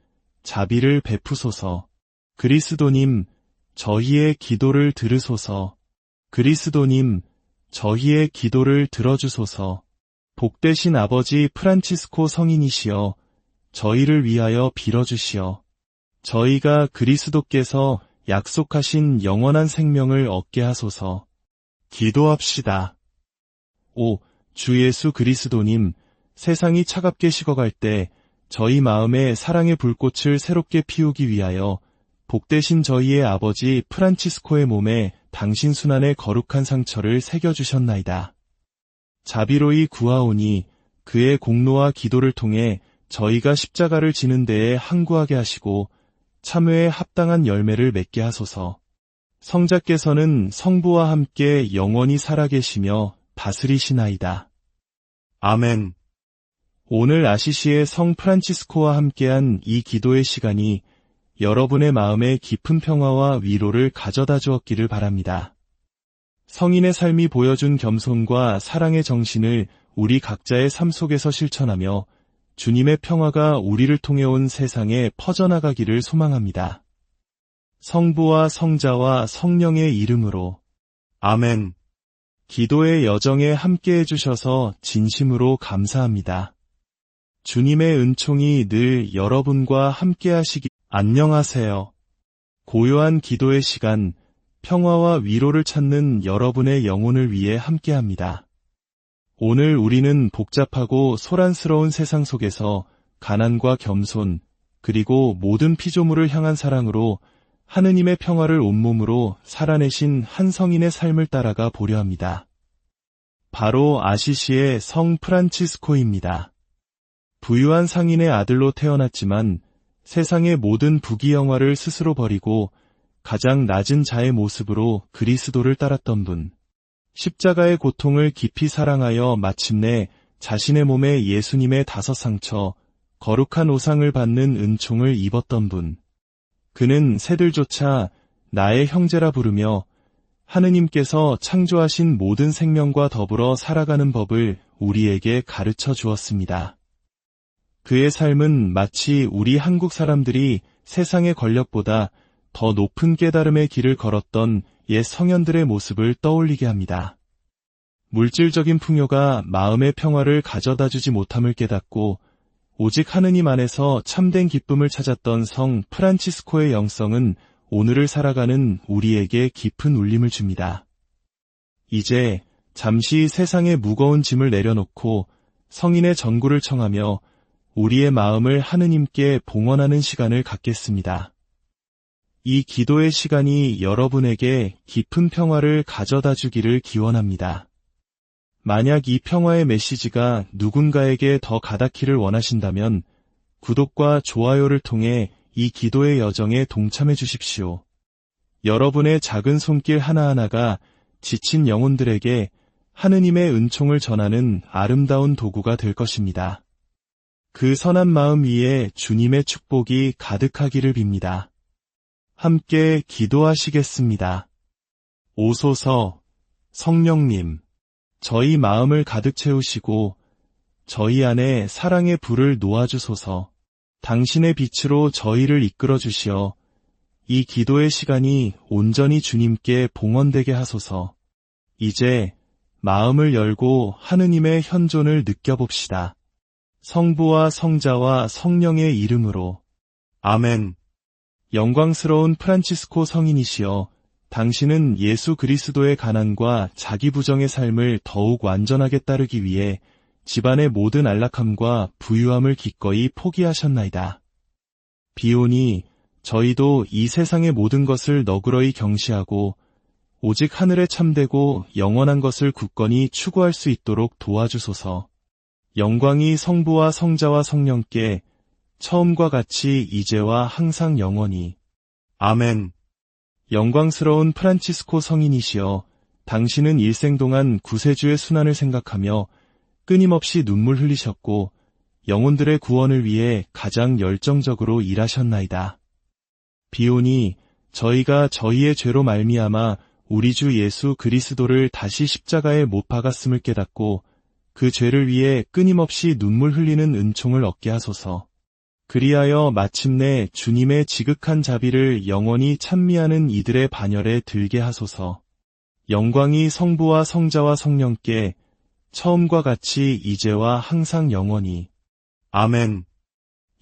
자비를 베푸소서. 그리스도님, 저희의 기도를 들으소서. 그리스도님, 저희의 기도를 들어주소서. 복되신 아버지 프란치스코 성인이시여, 저희를 위하여 빌어주시어. 저희가 그리스도께서 약속하신 영원한 생명을 얻게 하소서. 기도합시다. 오, 주 예수 그리스도님, 세상이 차갑게 식어갈 때 저희 마음에 사랑의 불꽃을 새롭게 피우기 위하여 복되신 저희의 아버지 프란치스코의 몸에 당신 순환의 거룩한 상처를 새겨주셨나이다. 자비로이 구하오니 그의 공로와 기도를 통해 저희가 십자가를 지는 데에 항구하게 하시고 참회에 합당한 열매를 맺게 하소서. 성자께서는 성부와 함께 영원히 살아계시며 다스리시나이다. 아멘. 오늘 아시시의 성 프란치스코와 함께한 이 기도의 시간이 여러분의 마음에 깊은 평화와 위로를 가져다 주었기를 바랍니다. 성인의 삶이 보여준 겸손과 사랑의 정신을 우리 각자의 삶 속에서 실천하며 주님의 평화가 우리를 통해 온 세상에 퍼져나가기를 소망합니다. 성부와 성자와 성령의 이름으로 아멘. 기도의 여정에 함께해 주셔서 진심으로 감사합니다. 주님의 은총이 늘 여러분과 함께하시기. 안녕하세요. 고요한 기도의 시간, 평화와 위로를 찾는 여러분의 영혼을 위해 함께합니다. 오늘 우리는 복잡하고 소란스러운 세상 속에서 가난과 겸손, 그리고 모든 피조물을 향한 사랑으로 하느님의 평화를 온몸으로 살아내신 한 성인의 삶을 따라가 보려 합니다. 바로 아시시의 성 프란치스코입니다. 부유한 상인의 아들로 태어났지만 세상의 모든 부귀영화를 스스로 버리고 가장 낮은 자의 모습으로 그리스도를 따랐던 분. 십자가의 고통을 깊이 사랑하여 마침내 자신의 몸에 예수님의 5 상처, 거룩한 오상을 받는 은총을 입었던 분. 그는 새들조차 나의 형제라 부르며 하느님께서 창조하신 모든 생명과 더불어 살아가는 법을 우리에게 가르쳐 주었습니다. 그의 삶은 마치 우리 한국 사람들이 세상의 권력보다 더 높은 깨달음의 길을 걸었던 옛 성현들의 모습을 떠올리게 합니다. 물질적인 풍요가 마음의 평화를 가져다주지 못함을 깨닫고 오직 하느님 안에서 참된 기쁨을 찾았던 성 프란치스코의 영성은 오늘을 살아가는 우리에게 깊은 울림을 줍니다. 이제 잠시 세상의 무거운 짐을 내려놓고 성인의 전구를 청하며 우리의 마음을 하느님께 봉헌하는 시간을 갖겠습니다. 이 기도의 시간이 여러분에게 깊은 평화를 가져다 주기를 기원합니다. 만약 이 평화의 메시지가 누군가에게 더 가닿기를 원하신다면 구독과 좋아요를 통해 이 기도의 여정에 동참해 주십시오. 여러분의 작은 손길 하나하나가 지친 영혼들에게 하느님의 은총을 전하는 아름다운 도구가 될 것입니다. 그 선한 마음 위에 주님의 축복이 가득하기를 빕니다. 함께 기도하시겠습니다. 오소서 성령님, 저희 마음을 가득 채우시고 저희 안에 사랑의 불을 놓아주소서. 당신의 빛으로 저희를 이끌어 주시어 이 기도의 시간이 온전히 주님께 봉헌되게 하소서. 이제 마음을 열고 하느님의 현존을 느껴봅시다. 성부와 성자와 성령의 이름으로 아멘. 영광스러운 프란치스코 성인이시여, 당신은 예수 그리스도의 가난과 자기 부정의 삶을 더욱 완전하게 따르기 위해 집안의 모든 안락함과 부유함을 기꺼이 포기하셨나이다. 비오니 저희도 이 세상의 모든 것을 너그러이 경시하고 오직 하늘에 참되고 영원한 것을 굳건히 추구할 수 있도록 도와주소서. 영광이 성부와 성자와 성령께 처음과 같이 이제와 항상 영원히. 아멘. 영광스러운 프란치스코 성인이시여, 당신은 일생 동안 구세주의 순환을 생각하며 끊임없이 눈물 흘리셨고 영혼들의 구원을 위해 가장 열정적으로 일하셨나이다. 비오니 저희가 저희의 죄로 말미암아 우리 주 예수 그리스도를 다시 십자가에 못 박았음을 깨닫고 그 죄를 위해 끊임없이 눈물 흘리는 은총을 얻게 하소서. 그리하여 마침내 주님의 지극한 자비를 영원히 찬미하는 이들의 반열에 들게 하소서. 영광이 성부와 성자와 성령께 처음과 같이 이제와 항상 영원히. 아멘.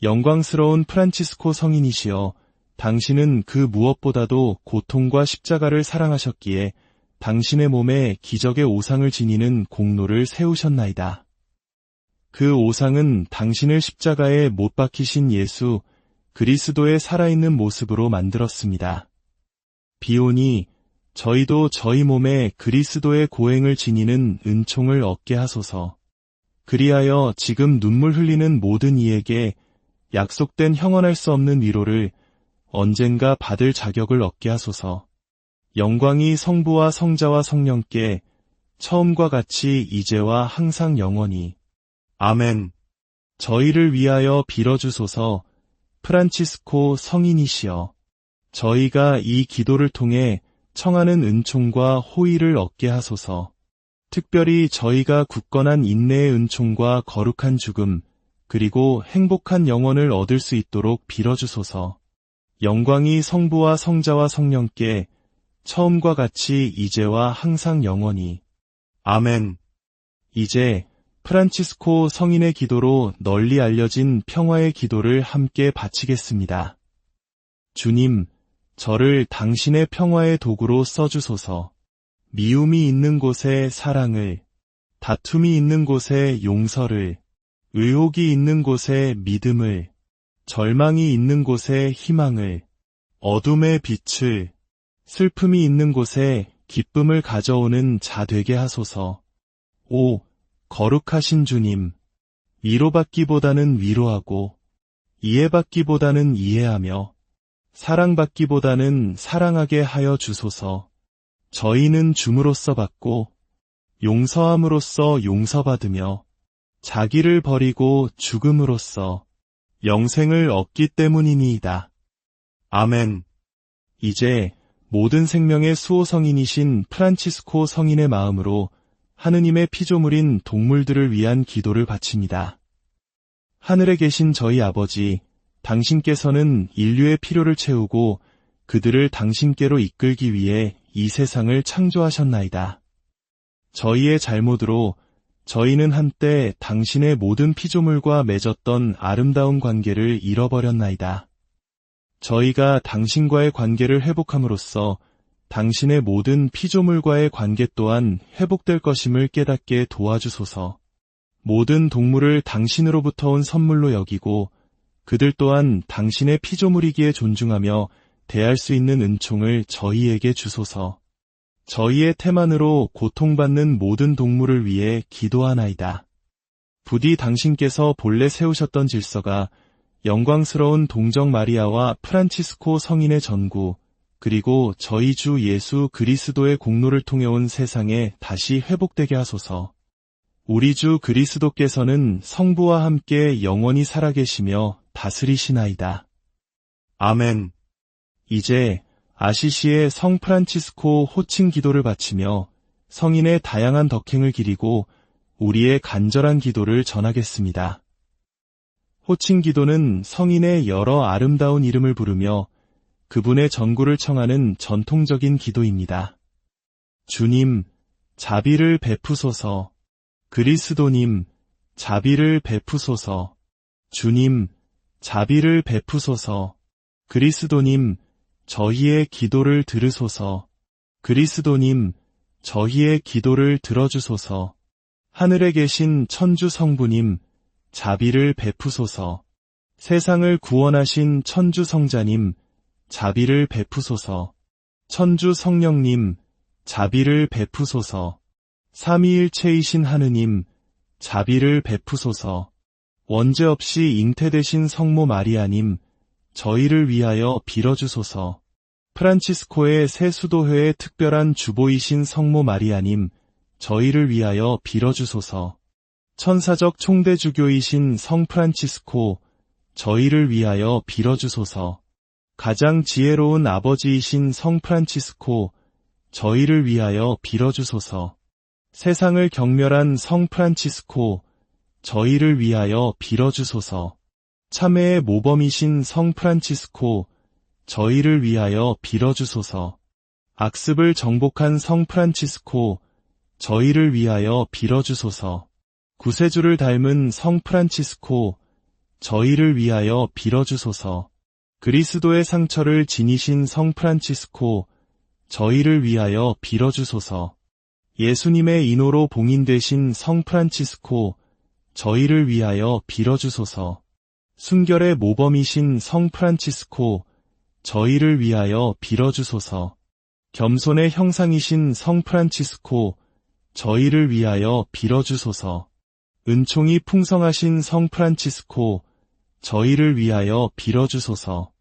영광스러운 프란치스코 성인이시여, 당신은 그 무엇보다도 고통과 십자가를 사랑하셨기에 당신의 몸에 기적의 오상을 지니는 공로를 세우셨나이다. 그 오상은 당신을 십자가에 못 박히신 예수 그리스도의 살아있는 모습으로 만들었습니다. 비오니 저희도 저희 몸에 그리스도의 고행을 지니는 은총을 얻게 하소서. 그리하여 지금 눈물 흘리는 모든 이에게 약속된 형언할 수 없는 위로를 언젠가 받을 자격을 얻게 하소서. 영광이 성부와 성자와 성령께 처음과 같이 이제와 항상 영원히. 아멘. 저희를 위하여 빌어주소서. 프란치스코 성인이시여, 저희가 이 기도를 통해 청하는 은총과 호의를 얻게 하소서. 특별히 저희가 굳건한 인내의 은총과 거룩한 죽음, 그리고 행복한 영혼을 얻을 수 있도록 빌어주소서. 영광이 성부와 성자와 성령께 처음과 같이 이제와 항상 영원히. 아멘. 이제 프란치스코 성인의 기도로 널리 알려진 평화의 기도를 함께 바치겠습니다. 주님, 저를 당신의 평화의 도구로 써주소서. 미움이 있는 곳에 사랑을, 다툼이 있는 곳에 용서를, 의혹이 있는 곳에 믿음을, 절망이 있는 곳에 희망을, 어둠의 빛을, 슬픔이 있는 곳에 기쁨을 가져오는 자 되게 하소서. 오, 거룩하신 주님, 위로받기보다는 위로하고, 이해받기보다는 이해하며, 사랑받기보다는 사랑하게 하여 주소서. 저희는 줌으로써 받고, 용서함으로써 용서받으며, 자기를 버리고 죽음으로써 영생을 얻기 때문이니이다. 아멘. 이제 모든 생명의 수호성인이신 프란치스코 성인의 마음으로 하느님의 피조물인 동물들을 위한 기도를 바칩니다. 하늘에 계신 저희 아버지, 당신께서는 인류의 필요를 채우고 그들을 당신께로 이끌기 위해 이 세상을 창조하셨나이다. 저희의 잘못으로 저희는 한때 당신의 모든 피조물과 맺었던 아름다운 관계를 잃어버렸나이다. 저희가 당신과의 관계를 회복함으로써 당신의 모든 피조물과의 관계 또한 회복될 것임을 깨닫게 도와주소서. 모든 동물을 당신으로부터 온 선물로 여기고 그들 또한 당신의 피조물이기에 존중하며 대할 수 있는 은총을 저희에게 주소서. 저희의 태만으로 고통받는 모든 동물을 위해 기도하나이다. 부디 당신께서 본래 세우셨던 질서가 영광스러운 동정 마리아와 프란치스코 성인의 전구, 그리고 저희 주 예수 그리스도의 공로를 통해 온 세상에 다시 회복되게 하소서. 우리 주 그리스도께서는 성부와 함께 영원히 살아계시며 다스리시나이다. 아멘. 이제 아시시의 성 프란치스코 호칭 기도를 바치며 성인의 다양한 덕행을 기리고 우리의 간절한 기도를 전하겠습니다. 호칭 기도는 성인의 여러 아름다운 이름을 부르며 그분의 전구를 청하는 전통적인 기도입니다. 주님, 자비를 베푸소서. 그리스도님, 자비를 베푸소서. 주님, 자비를 베푸소서. 그리스도님, 저희의 기도를 들으소서. 그리스도님, 저희의 기도를 들어주소서. 하늘에 계신 천주 성부님, 자비를 베푸소서. 세상을 구원하신 천주 성자님, 자비를 베푸소서. 천주 성령님, 자비를 베푸소서. 삼위일체이신 하느님, 자비를 베푸소서. 원죄 없이 잉태되신 성모 마리아님, 저희를 위하여 빌어주소서. 프란치스코의 새 수도회의 특별한 주보이신 성모 마리아님, 저희를 위하여 빌어주소서. 천사적 총대주교이신 성 프란치스코, 저희를 위하여 빌어주소서. 가장 지혜로운 아버지이신 성 프란치스코, 저희를 위하여 빌어주소서. 세상을 경멸한 성 프란치스코, 저희를 위하여 빌어주소서. 참회의 모범이신 성 프란치스코, 저희를 위하여 빌어주소서. 악습을 정복한 성 프란치스코, 저희를 위하여 빌어주소서. 구세주를 닮은 성 프란치스코, 저희를 위하여 빌어주소서. 그리스도의 상처를 지니신 성 프란치스코, 저희를 위하여 빌어주소서. 예수님의 인호로 봉인되신 성 프란치스코, 저희를 위하여 빌어주소서. 순결의 모범이신 성 프란치스코, 저희를 위하여 빌어주소서. 겸손의 형상이신 성 프란치스코, 저희를 위하여 빌어주소서. 은총이 풍성하신 성 프란치스코, 저희를 위하여 빌어주소서.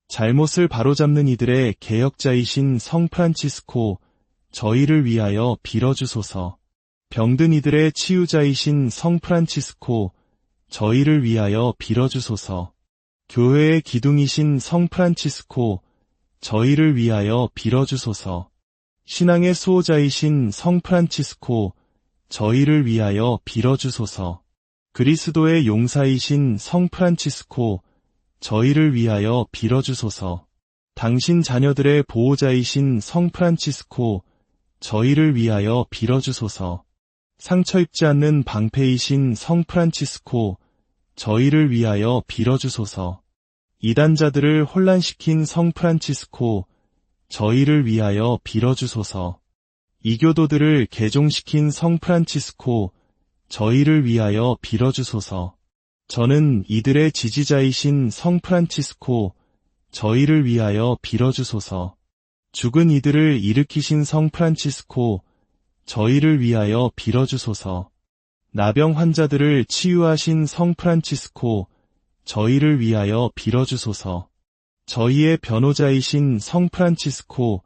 잘못을 바로잡는 이들의 개혁자이신 성 프란치스코, 저희를 위하여 빌어주소서. 병든 이들의 치유자이신 성 프란치스코, 저희를 위하여 빌어주소서. 교회의 기둥이신 성 프란치스코, 저희를 위하여 빌어주소서. 신앙의 수호자이신 성 프란치스코, 저희를 위하여 빌어주소서. 그리스도의 용사이신 성 프란치스코, 저희를 위하여 빌어주소서. 당신 자녀들의 보호자이신 성 프란치스코, 저희를 위하여 빌어주소서. 상처 입지 않는 방패이신 성 프란치스코, 저희를 위하여 빌어주소서. 이단자들을 혼란시킨 성 프란치스코, 저희를 위하여 빌어주소서. 이교도들을 개종시킨 성 프란치스코, 저희를 위하여 빌어주소서. 저는 이들의 지지자이신 성 프란치스코, 저희를 위하여 빌어주소서. 죽은 이들을 일으키신 성 프란치스코, 저희를 위하여 빌어주소서. 나병 환자들을 치유하신 성 프란치스코, 저희를 위하여 빌어주소서. 저희의 변호자이신 성 프란치스코,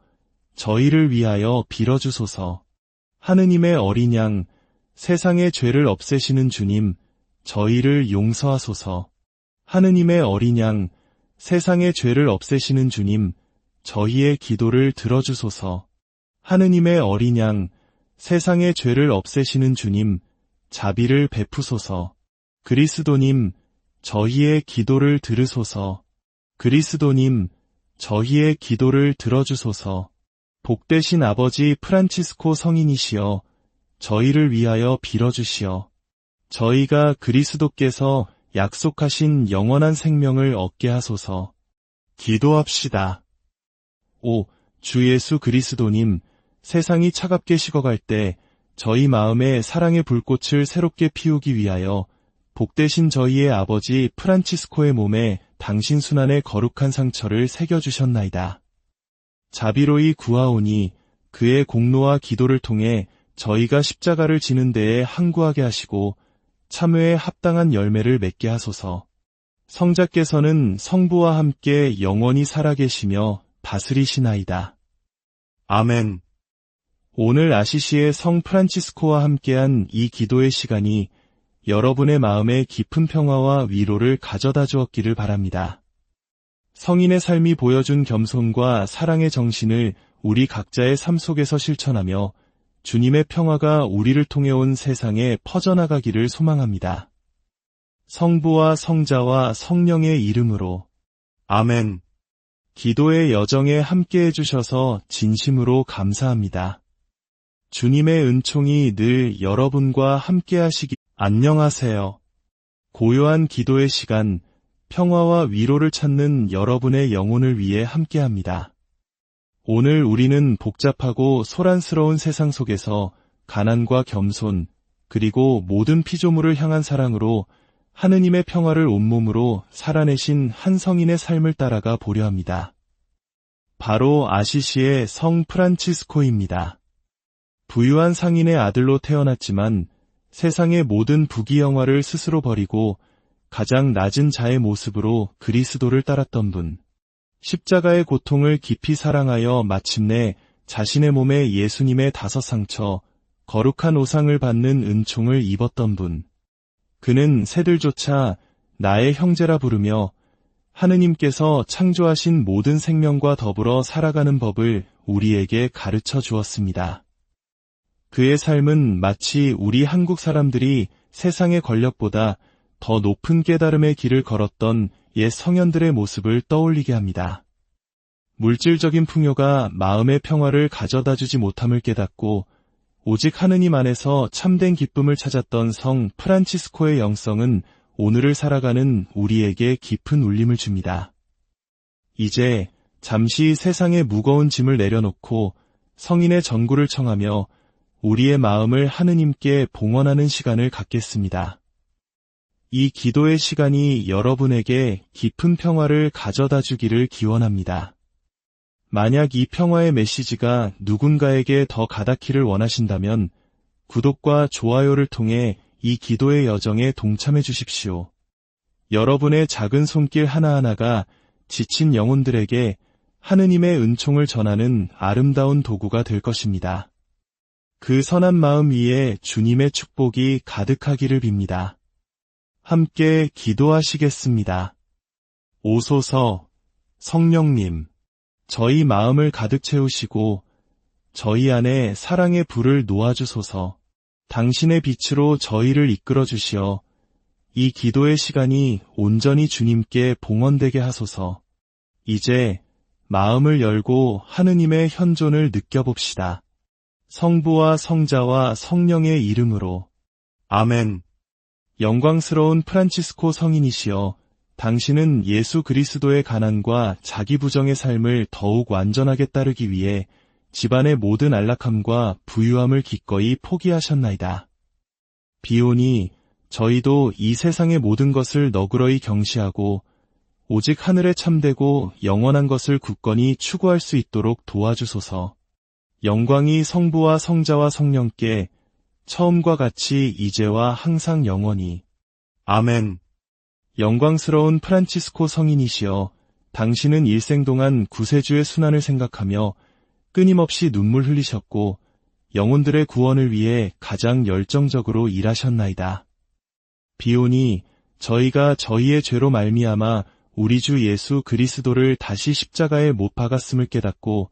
저희를 위하여 빌어주소서. 하느님의 어린 양, 세상의 죄를 없애시는 주님, 저희를 용서하소서. 하느님의 어린 양, 세상의 죄를 없애시는 주님, 저희의 기도를 들어주소서. 하느님의 어린 양, 세상의 죄를 없애시는 주님, 자비를 베푸소서. 그리스도님, 저희의 기도를 들으소서. 그리스도님, 저희의 기도를 들어주소서. 복되신 아버지 프란치스코 성인이시여, 저희를 위하여 빌어주시어. 저희가 그리스도께서 약속하신 영원한 생명을 얻게 하소서. 기도합시다. 오, 주 예수 그리스도님, 세상이 차갑게 식어갈 때 저희 마음에 사랑의 불꽃을 새롭게 피우기 위하여 복되신 저희의 아버지 프란치스코의 몸에 당신 순환의 거룩한 상처를 새겨주셨나이다. 자비로이 구하오니 그의 공로와 기도를 통해 저희가 십자가를 지는 데에 항구하게 하시고 참회에 합당한 열매를 맺게 하소서. 성자께서는 성부와 함께 영원히 살아계시며 다스리시나이다. 아멘. 오늘 아시시의 성 프란치스코와 함께한 이 기도의 시간이 여러분의 마음에 깊은 평화와 위로를 가져다 주었기를 바랍니다. 성인의 삶이 보여준 겸손과 사랑의 정신을 우리 각자의 삶 속에서 실천하며 주님의 평화가 우리를 통해 온 세상에 퍼져나가기를 소망합니다. 성부와 성자와 성령의 이름으로 아멘. 기도의 여정에 함께해 주셔서 진심으로 감사합니다. 주님의 은총이 늘 여러분과 함께하시기. 안녕하세요. 고요한 기도의 시간, 평화와 위로를 찾는 여러분의 영혼을 위해 함께합니다. 오늘 우리는 복잡하고 소란스러운 세상 속에서 가난과 겸손, 그리고 모든 피조물을 향한 사랑으로 하느님의 평화를 온몸으로 살아내신 한 성인의 삶을 따라가 보려 합니다. 바로 아시시의 성 프란치스코입니다. 부유한 상인의 아들로 태어났지만 세상의 모든 부귀영화를 스스로 버리고 가장 낮은 자의 모습으로 그리스도를 따랐던 분. 십자가의 고통을 깊이 사랑하여 마침내 자신의 몸에 예수님의 5상처, 거룩한 오상을 받는 은총을 입었던 분. 그는 새들조차 나의 형제라 부르며 하느님께서 창조하신 모든 생명과 더불어 살아가는 법을 우리에게 가르쳐 주었습니다. 그의 삶은 마치 우리 한국 사람들이 세상의 권력보다 더 높은 깨달음의 길을 걸었던 옛 성현들의 모습을 떠올리게 합니다. 물질적인 풍요가 마음의 평화를 가져다주지 못함을 깨닫고 오직 하느님 안에서 참된 기쁨을 찾았던 성 프란치스코의 영성은 오늘을 살아가는 우리에게 깊은 울림을 줍니다. 이제 잠시 세상의 무거운 짐을 내려놓고 성인의 전구를 청하며 우리의 마음을 하느님께 봉헌하는 시간을 갖겠습니다. 이 기도의 시간이 여러분에게 깊은 평화를 가져다 주기를 기원합니다. 만약 이 평화의 메시지가 누군가에게 더 가닿기를 원하신다면 구독과 좋아요를 통해 이 기도의 여정에 동참해 주십시오. 여러분의 작은 손길 하나하나가 지친 영혼들에게 하느님의 은총을 전하는 아름다운 도구가 될 것입니다. 그 선한 마음 위에 주님의 축복이 가득하기를 빕니다. 함께 기도하시겠습니다. 오소서 성령님, 저희 마음을 가득 채우시고 저희 안에 사랑의 불을 놓아주소서. 당신의 빛으로 저희를 이끌어 주시어 이 기도의 시간이 온전히 주님께 봉헌되게 하소서. 이제 마음을 열고 하느님의 현존을 느껴봅시다. 성부와 성자와 성령의 이름으로. 아멘. 영광스러운 프란치스코 성인이시여, 당신은 예수 그리스도의 가난과 자기 부정의 삶을 더욱 완전하게 따르기 위해 집안의 모든 안락함과 부유함을 기꺼이 포기하셨나이다. 비오니 저희도 이 세상의 모든 것을 너그러이 경시하고 오직 하늘에 참되고 영원한 것을 굳건히 추구할 수 있도록 도와주소서. 영광이 성부와 성자와 성령께 처음과 같이 이제와 항상 영원히. 아멘. 영광스러운 프란치스코 성인이시여, 당신은 일생 동안 구세주의 순환을 생각하며 끊임없이 눈물 흘리셨고 영혼들의 구원을 위해 가장 열정적으로 일하셨나이다. 비오니 저희가 저희의 죄로 말미암아 우리 주 예수 그리스도를 다시 십자가에 못 박았음을 깨닫고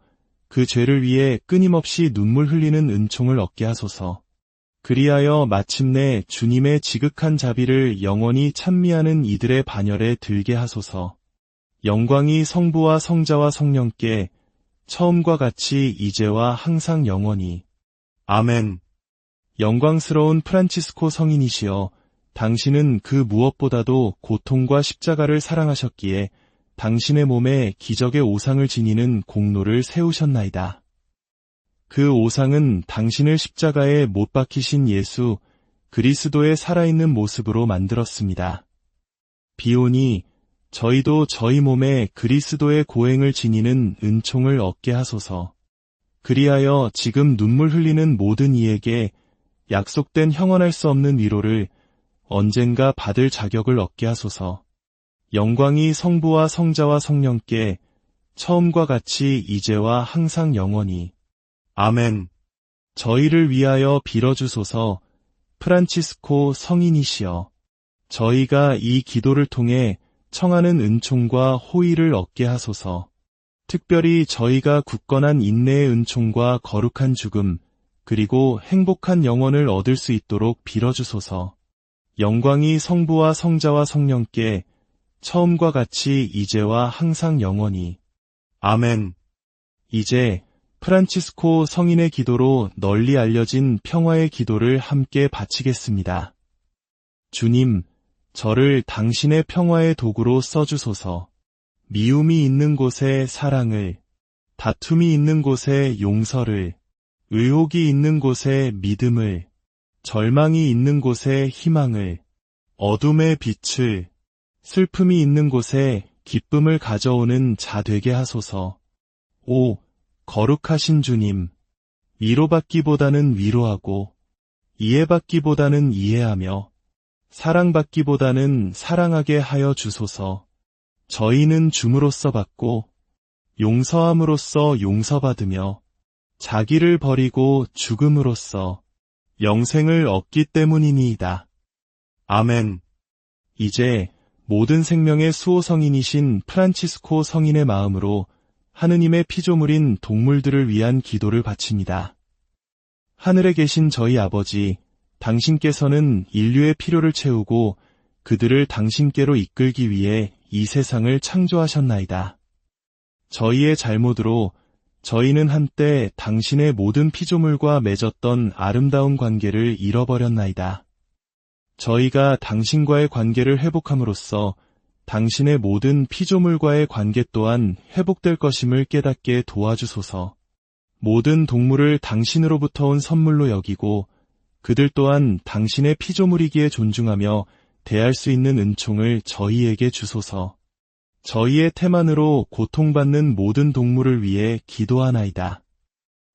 그 죄를 위해 끊임없이 눈물 흘리는 은총을 얻게 하소서. 그리하여 마침내 주님의 지극한 자비를 영원히 찬미하는 이들의 반열에 들게 하소서. 영광이 성부와 성자와 성령께 처음과 같이 이제와 항상 영원히. 아멘. 영광스러운 프란치스코 성인이시여, 당신은 그 무엇보다도 고통과 십자가를 사랑하셨기에 당신의 몸에 기적의 오상을 지니는 공로를 세우셨나이다. 그 오상은 당신을 십자가에 못 박히신 예수 그리스도의 살아있는 모습으로 만들었습니다. 비오니 저희도 저희 몸에 그리스도의 고행을 지니는 은총을 얻게 하소서. 그리하여 지금 눈물 흘리는 모든 이에게 약속된 형언할 수 없는 위로를 언젠가 받을 자격을 얻게 하소서. 영광이 성부와 성자와 성령께 처음과 같이 이제와 항상 영원히. 아멘. 저희를 위하여 빌어주소서. 프란치스코 성인이시여, 저희가 이 기도를 통해 청하는 은총과 호의를 얻게 하소서. 특별히 저희가 굳건한 인내의 은총과 거룩한 죽음, 그리고 행복한 영혼을 얻을 수 있도록 빌어주소서. 영광이 성부와 성자와 성령께 처음과 같이 이제와 항상 영원히. 아멘. 이제 프란치스코 성인의 기도로 널리 알려진 평화의 기도를 함께 바치겠습니다. 주님, 저를 당신의 평화의 도구로 써주소서. 미움이 있는 곳에 사랑을, 다툼이 있는 곳에 용서를, 의혹이 있는 곳에 믿음을, 절망이 있는 곳에 희망을, 어둠의 빛을, 슬픔이 있는 곳에 기쁨을 가져오는 자 되게 하소서. 오, 거룩하신 주님, 위로받기보다는 위로하고, 이해받기보다는 이해하며, 사랑받기보다는 사랑하게 하여 주소서. 저희는 줌으로써 받고, 용서함으로써 용서받으며, 자기를 버리고 죽음으로써 영생을 얻기 때문이니이다. 아멘. 이제 모든 생명의 수호성인이신 프란치스코 성인의 마음으로 하느님의 피조물인 동물들을 위한 기도를 바칩니다. 하늘에 계신 저희 아버지, 당신께서는 인류의 필요를 채우고 그들을 당신께로 이끌기 위해 이 세상을 창조하셨나이다. 저희의 잘못으로 저희는 한때 당신의 모든 피조물과 맺었던 아름다운 관계를 잃어버렸나이다. 저희가 당신과의 관계를 회복함으로써 당신의 모든 피조물과의 관계 또한 회복될 것임을 깨닫게 도와주소서. 모든 동물을 당신으로부터 온 선물로 여기고 그들 또한 당신의 피조물이기에 존중하며 대할 수 있는 은총을 저희에게 주소서. 저희의 태만으로 고통받는 모든 동물을 위해 기도하나이다.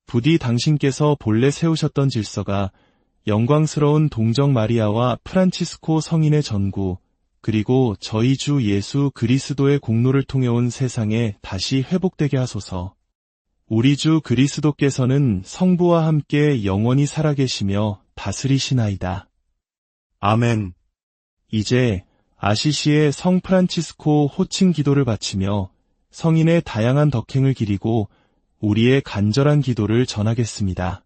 부디 당신께서 본래 세우셨던 질서가 영광스러운 동정 마리아와 프란치스코 성인의 전구, 그리고 저희 주 예수 그리스도의 공로를 통해 온 세상에 다시 회복되게 하소서. 우리 주 그리스도께서는 성부와 함께 영원히 살아계시며 다스리시나이다. 아멘. 이제 아시시의 성 프란치스코 호칭 기도를 바치며 성인의 다양한 덕행을 기리고 우리의 간절한 기도를 전하겠습니다.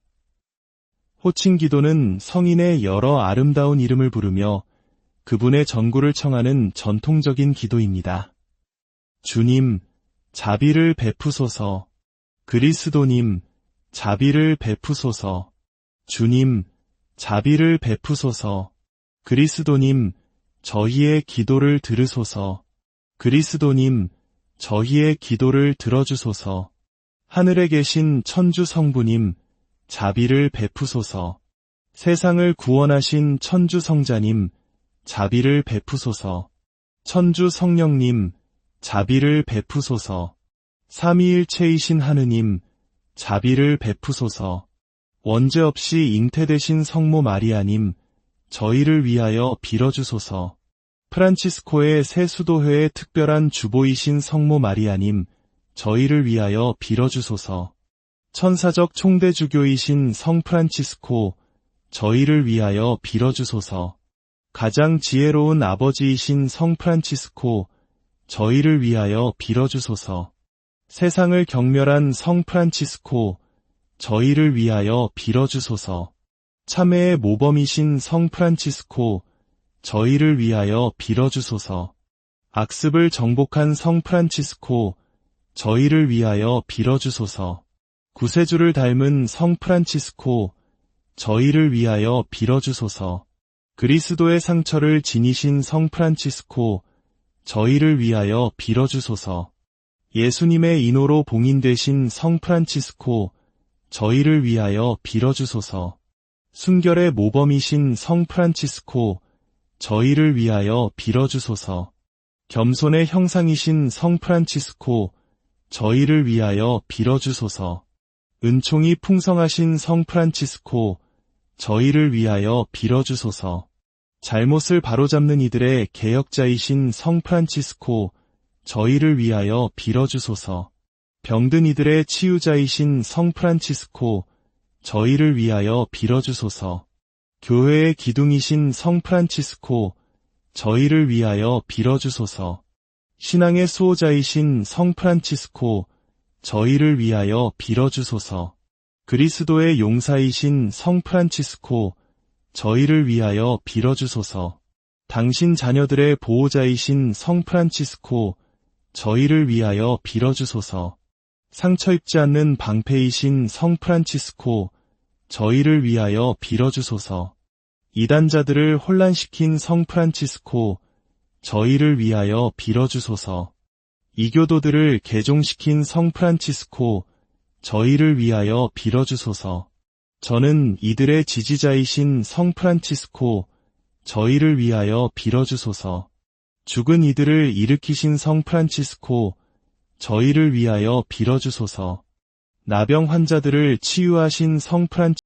호칭 기도는 성인의 여러 아름다운 이름을 부르며 그분의 전구를 청하는 전통적인 기도입니다. 주님, 자비를 베푸소서. 그리스도님, 자비를 베푸소서. 주님, 자비를 베푸소서. 그리스도님, 저희의 기도를 들으소서. 그리스도님, 저희의 기도를 들어주소서. 하늘에 계신 천주 성부님, 자비를 베푸소서. 세상을 구원하신 천주 성자님, 자비를 베푸소서. 천주 성령님, 자비를 베푸소서. 삼위일체이신 하느님, 자비를 베푸소서. 원죄 없이 잉태되신 성모 마리아님, 저희를 위하여 빌어주소서. 프란치스코의 새 수도회의 특별한 주보이신 성모 마리아님, 저희를 위하여 빌어주소서. 천사적 총대주교이신 성 프란치스코, 저희를 위하여 빌어주소서. 가장 지혜로운 아버지이신 성 프란치스코, 저희를 위하여 빌어주소서. 세상을 경멸한 성 프란치스코, 저희를 위하여 빌어주소서. 참회의 모범이신 성 프란치스코, 저희를 위하여 빌어주소서. 악습을 정복한 성 프란치스코, 저희를 위하여 빌어주소서. 구세주를 닮은 성 프란치스코, 저희를 위하여 빌어주소서. 그리스도의 상처를 지니신 성 프란치스코, 저희를 위하여 빌어주소서. 예수님의 인호로 봉인되신 성 프란치스코, 저희를 위하여 빌어주소서. 순결의 모범이신 성 프란치스코, 저희를 위하여 빌어주소서. 겸손의 형상이신 성 프란치스코, 저희를 위하여 빌어주소서. 은총이 풍성하신 성 프란치스코, 저희를 위하여 빌어주소서. 잘못을 바로잡는 이들의 개혁자이신 성 프란치스코, 저희를 위하여 빌어주소서. 병든 이들의 치유자이신 성 프란치스코, 저희를 위하여 빌어주소서. 교회의 기둥이신 성 프란치스코, 저희를 위하여 빌어주소서. 신앙의 수호자이신 성 프란치스코, 저희를 위하여 빌어주소서. 그리스도의 용사이신 성 프란치스코, 저희를 위하여 빌어주소서. 당신 자녀들의 보호자이신 성 프란치스코, 저희를 위하여 빌어주소서. 상처 입지 않는 방패이신 성 프란치스코, 저희를 위하여 빌어주소서. 이단자들을 혼란시킨 성 프란치스코, 저희를 위하여 빌어주소서. 이교도들을 개종시킨 성 프란치스코, 저희를 위하여 빌어주소서. 저는 이들의 지지자이신 성 프란치스코, 저희를 위하여 빌어주소서. 죽은 이들을 일으키신 성 프란치스코, 저희를 위하여 빌어주소서. 나병 환자들을 치유하신 성 프란치스코,